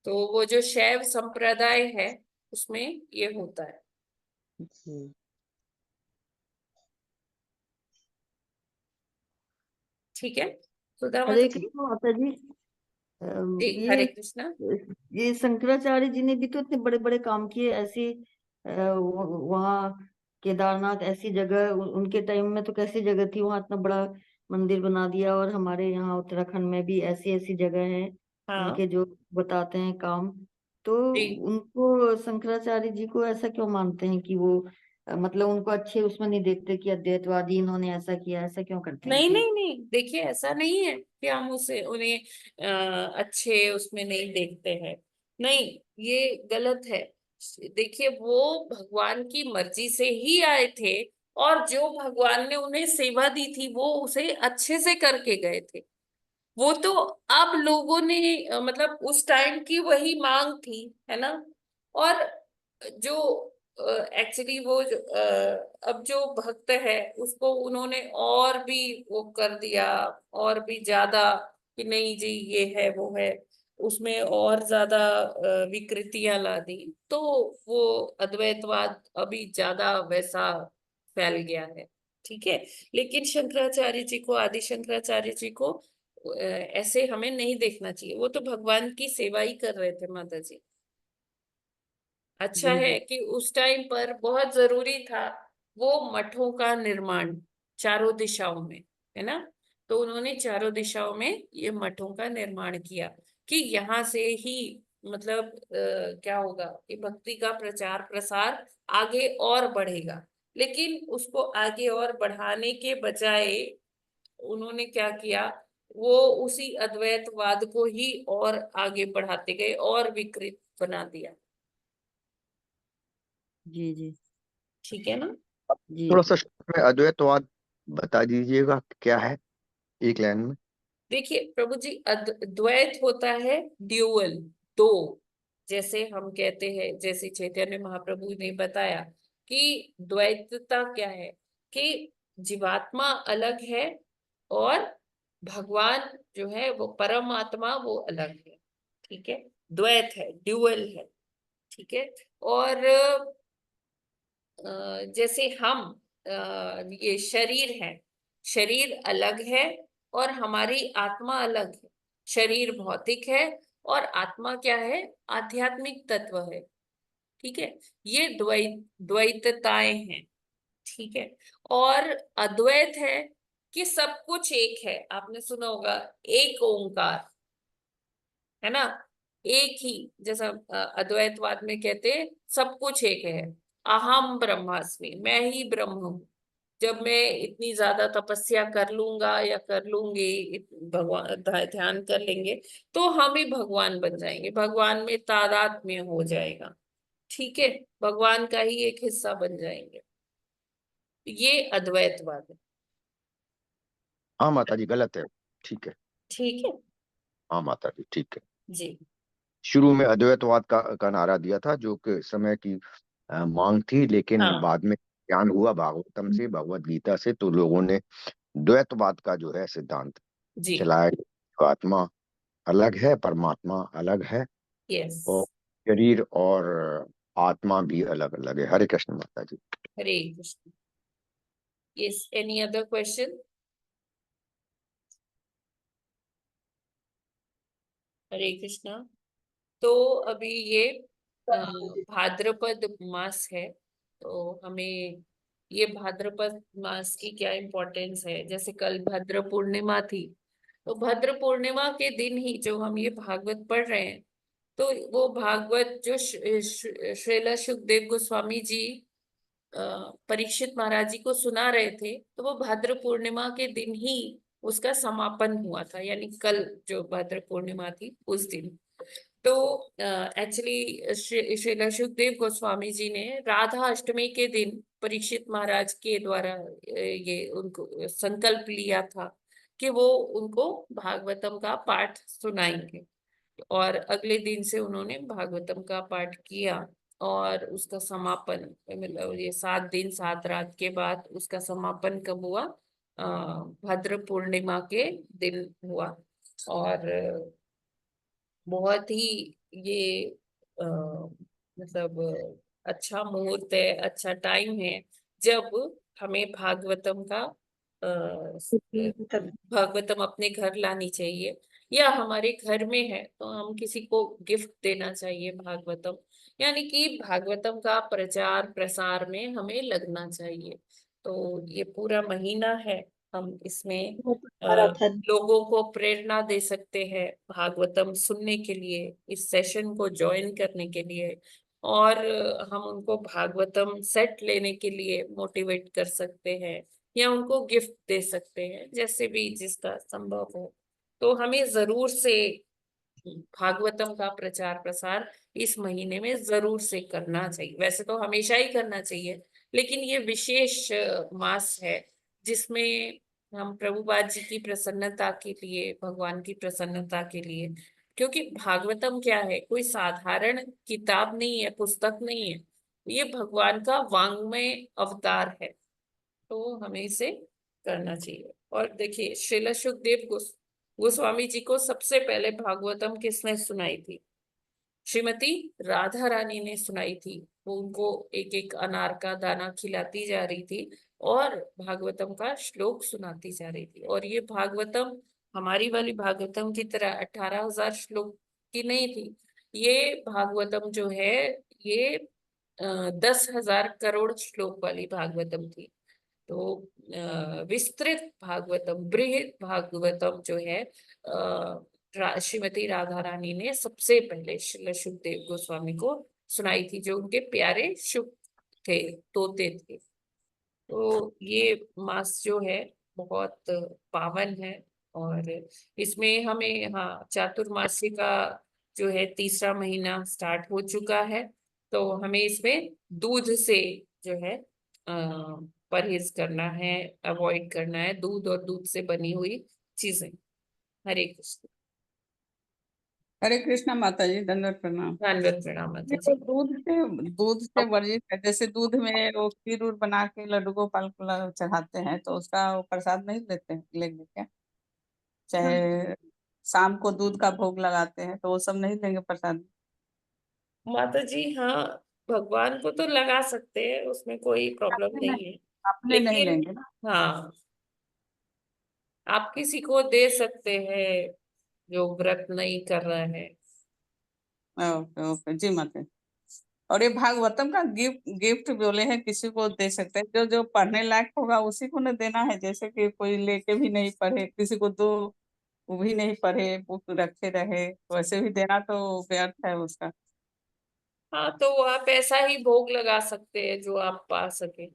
तो वो जो शैव संप्रदाय है उसमें ये होता है। जी ठीक है, सुधा हरे माता जी। कृष्ण माता जी। जी हरे ये कृष्णा। ये शंकराचार्य जी ने भी तो इतने बड़े बड़े काम किए ऐसी वहाँ केदारनाथ ऐसी जगह उनके टाइम में तो कैसी जगह थी, वहाँ इतना बड़ा मंदिर बना दिया। और हमारे यहाँ उत्तराखंड में भी ऐसी ऐसी जगह है हाँ उनके जो बताते हैं काम। तो जी। उनको शंकराचार्य जी को ऐसा क्यों मानते हैं कि वो मतलब उनको अच्छे उसमें नहीं देखते कि अद्वैतवादी इन्होंने ऐसा किया, ऐसा क्यों करते हैं नहीं कि? नहीं नहीं, देखिए ऐसा नहीं है कि हम उसे उन्हें अच्छे उसमें नहीं देखते हैं। नहीं, ये गलत है। देखिए वो भगवान की मर्जी से ही आए थे, और जो भगवान ने उन्हें सेवा दी थी वो उसे अच्छे से करके गए थे। वो तो अब लोगों ने मतलब उस टाइम की वही मांग थी, है ना। और जो एक्चुअली वो अब जो भक्त है उसको उन्होंने और भी वो कर दिया, और भी ज्यादा कि नहीं जी ये है वो है, उसमें और ज्यादा विकृतियां ला दी। तो वो अद्वैतवाद अभी ज्यादा वैसा फैल गया है। ठीक है, लेकिन शंकराचार्य जी को, आदि शंकराचार्य जी को ऐसे हमें नहीं देखना चाहिए। वो तो भगवान की सेवा ही कर रहे थे माता जी। अच्छा जी है जी कि उस टाइम पर बहुत जरूरी था वो मठों का निर्माण चारों दिशाओं में, है ना। तो उन्होंने चारों दिशाओं में ये मठों का निर्माण किया कि यहाँ से ही मतलब क्या होगा कि भक्ति का प्रचार प्रसार आगे और बढ़ेगा। लेकिन उसको आगे और बढ़ाने के बजाय उन्होंने क्या किया, वो उसी अद्वैतवाद को ही और आगे बढ़ाते गए और विकृत बना दिया। जी जी ठीक है ना। जी थोड़ा जी। सा short में अद्वैतवाद बता दीजिएगा क्या है, एक लाइन में। देखिए प्रभु जी, द्वैत होता है ड्यूअल, दो। जैसे हम कहते हैं, जैसे चैतन्य महाप्रभु ने बताया कि द्वैतता क्या है, कि जीवात्मा अलग है और भगवान जो है वो परमात्मा वो अलग है। ठीक है, द्वैत है, ड्यूअल है। ठीक है। और जैसे हम ये शरीर है, शरीर अलग है और हमारी आत्मा अलग है। शरीर भौतिक है और आत्मा क्या है, आध्यात्मिक तत्व है। ठीक है, ये द्वैतताएं हैं। ठीक है, और अद्वैत है कि सब कुछ एक है। आपने सुना होगा एक ओंकार, है ना, एक ही, जैसा अद्वैतवाद में कहते हैं सब कुछ एक है। अहम ब्रह्मास्मि, मैं ही ब्रह्म हूँ। जब मैं इतनी ज्यादा तपस्या कर लूंगा या कर लूंगी, भगवान ध्यान कर लेंगे, तो हम ही भगवान बन जाएंगे, भगवान में तादात्म्य हो जाएगा। ठीक है, भगवान का ही एक हिस्सा बन जाएंगे। ये अद्वैतवाद है। हाँ माता जी, गलत है। ठीक है। ठीक है हाँ माता जी, ठीक है। जी। शुरू में अद्वैतवाद का नारा दिया था, जो कि समय की मांग थी, लेकिन हाँ बाद में ज्ञान हुआ भागवतम से, भगवत गीता से, तो लोगों ने द्वैतवाद का जो है सिद्धांत जी। चलाया। तो आत्मा अलग है, परमात्मा अलग है, यस। और शरीर और आत्मा भी अलग अलग है। Hare Krishna Mata ji. Hare Krishna. Yes, any other question? Hare Krishna. तो अभी ये भाद्रपद मास है, तो हमें ये भाद्रपद मास की क्या इम्पोर्टेंस है। जैसे कल भद्र पूर्णिमा थी, तो भद्र पूर्णिमा के दिन ही जो हम ये भागवत पढ़ रहे हैं, तो वो भागवत जो श्रील सुखदेव गोस्वामी जी परीक्षित महाराज जी को सुना रहे थे, तो वो भाद्र पूर्णिमा के दिन ही उसका समापन हुआ था, यानी कल जो भाद्र पूर्णिमा थी उस दिन। तो एक्चुअली श्रील सुखदेव गोस्वामी जी ने राधा अष्टमी के दिन परीक्षित महाराज के द्वारा ये उनको संकल्प लिया था कि वो उनको भागवतम का पाठ सुनाएंगे, और अगले दिन से उन्होंने भागवतम का पाठ किया, और उसका समापन, मतलब ये 7 दिन 7 रात के बाद उसका समापन कब हुआ, भद्र पूर्णिमा के दिन हुआ। और बहुत ही ये मतलब अच्छा मुहूर्त है, अच्छा टाइम है, जब हमें भागवतम का भागवतम अपने घर लानी चाहिए, या हमारे घर में है तो हम किसी को गिफ्ट देना चाहिए भागवतम, यानी कि भागवतम का प्रचार प्रसार में हमें लगना चाहिए। तो ये पूरा महीना है, हम इसमें लोगों को प्रेरणा दे सकते हैं भागवतम सुनने के लिए, इस सेशन को ज्वाइन करने के लिए, और हम उनको भागवतम सेट लेने के लिए मोटिवेट कर सकते हैं, या उनको गिफ्ट दे सकते हैं, जैसे भी जिसका संभव हो। तो हमें जरूर से भागवतम का प्रचार प्रसार इस महीने में जरूर से करना चाहिए। वैसे तो हमेशा ही करना चाहिए, लेकिन ये विशेष मास है जिसमें हम प्रभुपाद जी की प्रसन्नता के लिए, भगवान की प्रसन्नता के लिए, क्योंकि भागवतम क्या है, कोई साधारण किताब नहीं है, पुस्तक नहीं है, ये भगवान का वांग्मय अवतार है, तो हमें इसे करना चाहिए। और देखिए श्रील सुखदेव गोस्वामी जी को सबसे पहले भागवतम किसने सुनाई थी? श्रीमती राधा रानी ने सुनाई थी। वो उनको एक एक अनार का दाना खिलाती जा रही थी और भागवतम का श्लोक सुनाती जा रही थी। और ये भागवतम हमारी वाली भागवतम की तरह 18,000 श्लोक की नहीं थी। ये भागवतम जो है ये 10,000 करोड़ श्लोक वाली भागवतम थी। तो विस्तृत भागवतम, बृहद भागवतम जो है श्रीमती राधा रानी ने सबसे पहले श्रील सुखदेव गोस्वामी को सुनाई थी, जो उनके प्यारे शुक थे, तोते थे। तो ये मास जो है बहुत पावन है, और इसमें हमें, हाँ, चातुर्मासी का जो है 3रा महीना स्टार्ट हो चुका है, तो हमें इसमें दूध से जो है परहेज करना है, अवॉइड करना है दूध और दूध से बनी हुई चीजें। हरे कृष्ण। हरे कृष्णा माता जी, दंडवत प्रणाम। धन्यवाद प्रणाम माता ये जी। तो दूध से वर्जित है। जैसे दूध में वो खीर उर बना के लड्डू गोपाल को चढ़ाते हैं, तो उसका वो प्रसाद नहीं लेते लेंगे क्या? चाहे शाम को दूध का भोग लगाते हैं, तो वो सब नहीं लेंगे प्रसाद? माता जी हाँ, भगवान को तो लगा सकते हैं, उसमें कोई प्रॉब्लम नहीं है, अपने नहीं लेकिन लेंगे ना? हाँ, आप किसी को दे सकते हैं जो व्रत नहीं कर रहा है। ओके ओके जी माता। और ये भागवतम का गिफ्ट गिफ्ट बोले हैं किसी को दे सकते हैं, जो जो पढ़ने लायक होगा उसी को न देना है। जैसे कि कोई लेके भी नहीं पढ़े, किसी को दो, वो भी नहीं पढ़े, बुक रखे रहे, वैसे भी देना तो व्यर्थ है उसका। हाँ, तो आप ऐसा ही भोग लगा सकते हैं जो आप पा सके।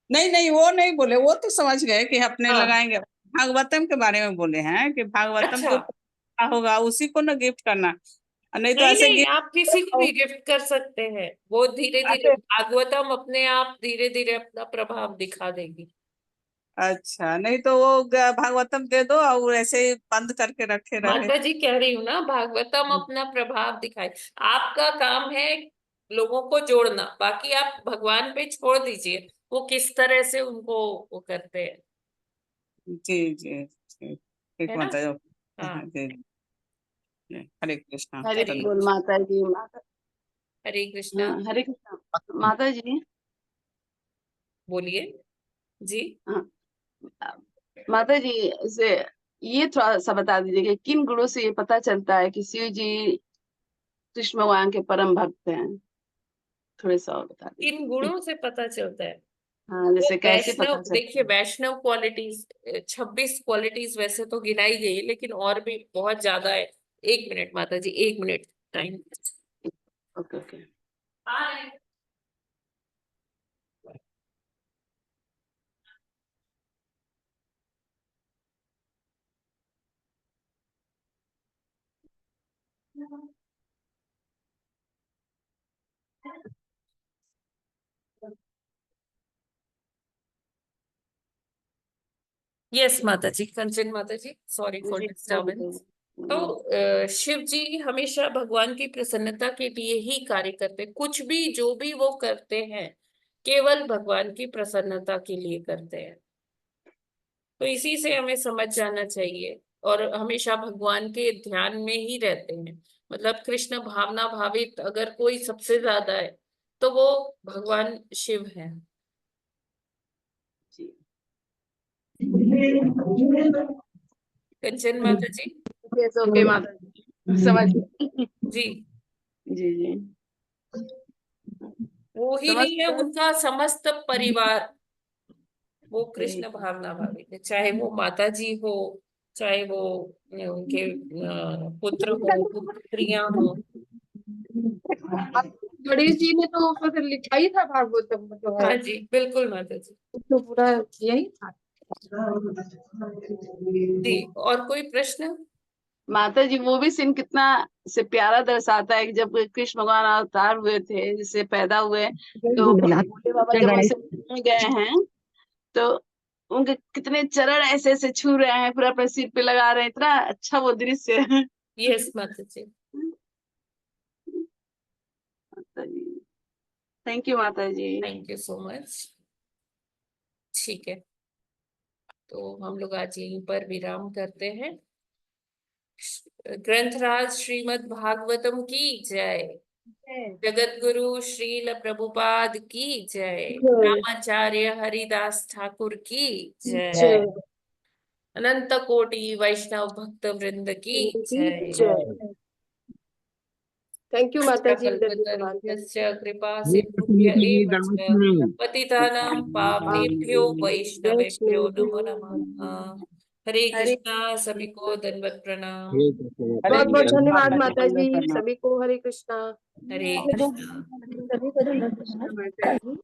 नहीं नहीं, वो नहीं बोले, वो तो समझ गए कि अपने हाँ। लगाएंगे। भागवतम के बारे में बोले हैं कि भागवतम अच्छा। जो होगा उसी को न गिफ्ट करना, नहीं तो नहीं ऐसे नहीं, गिफ्ट। आप किसी को भी गिफ्ट कर सकते हैं। वो धीरे धीरे भागवतम अपने आप धीरे धीरे अपना प्रभाव दिखा देगी। अच्छा, नहीं तो वो भागवतम दे दो और ऐसे ही बंद करके रखे रहे। माता जी कह रही हूँ ना, भागवतम अपना प्रभाव दिखाए। आपका काम है लोगों को जोड़ना, बाकी आप भगवान पे छोड़ दीजिए, वो किस तरह से उनको वो करते हैं। जी जी जी, ठीक है ना? माता जी। हाँ। जी जी, हरे कृष्णा। हरे हरे बोल माता जी। हरे कृष्णा। हरे कृष्णा माता जी। बोलिए जी। हाँ, माता जी से ये थोड़ा सा बता दीजिए कि किन गुणों से ये पता चलता है कि शिव जी कृष्ण भगवान के परम भक्त हैं। थोड़े सा और बता दीजिए। किन गुणों से पता चलता है? हाँ, जैसे कैसे पता वैष्णव, चलता देखिए है? वैष्णव क्वालिटीज 26 क्वालिटीज वैसे तो गिनाई गई है, लेकिन और भी बहुत ज्यादा है। 1 मिनट माता जी, 1 minute time. Okay okay. Yes माता जी, कंचन माता जी, सॉरी फॉर जी डिस्टर्बेंस। तो शिव जी हमेशा भगवान की प्रसन्नता के लिए ही कार्य करते हैं। कुछ भी जो भी वो करते हैं केवल भगवान की प्रसन्नता के लिए करते हैं। तो इसी से हमें समझ जाना चाहिए, और हमेशा भगवान के ध्यान में ही रहते हैं। मतलब कृष्ण भावना भावित अगर कोई सबसे ज्यादा है तो वो भगवान शिव है। जी। कंचन माता जी। ओके माता जी, समझ गई। जी। जी जी, वो ही समझ नहीं है, गए। उनका समस्त परिवार वो कृष्ण भावना भावित है। चाहे वो माता जी हो, चाहे वो उनके पुत्र हो, पुत्रियां हो। गणेश जी ने तो उसमें लिखा ही था भागवतम में जो है, हाँ जी, बिल्कुल माता जी। तो पूरा यही था। जी, और कोई प्रश्न? माता जी वो भी सीन कितना से प्यारा दर्शाता है कि जब कृष्ण भगवान अवतार हुए थे, जिससे पैदा हुए, तो भोले बाबा जब उनसे मिलने गए हैं तो उनके कितने चरण ऐसे ऐसे छू रहे हैं, पूरा अपने सिर पे लगा रहे हैं। इतना अच्छा वो दृश्य है। यस माता जी। माता ji, thank you Mata ji. Thank you so much. ठीक है, तो हम लोग आज यहीं पर विराम करते हैं। ग्रंथराज श्रीमद् भागवतम की जय। जगत गुरु श्रील प्रभुपाद की जय। रामाचार्य हरिदास ठाकुर की जय। अनंत कोटि वैष्णव भक्त वृंद की जय। थैंक यू माता जी, धन्यवाद। कल्पतरुभ्यश्च कृपा सिन्धुभ्य एव च पतितानां पावनेभ्यो वैष्णवेभ्यो नमो नमः। हरे कृष्णा, सभी को दंडवत प्रणाम। बहुत बहुत धन्यवाद माता जी, सभी को हरे कृष्णा। हरे कृष्णा। सभी को हरे कृष्णा माता जी।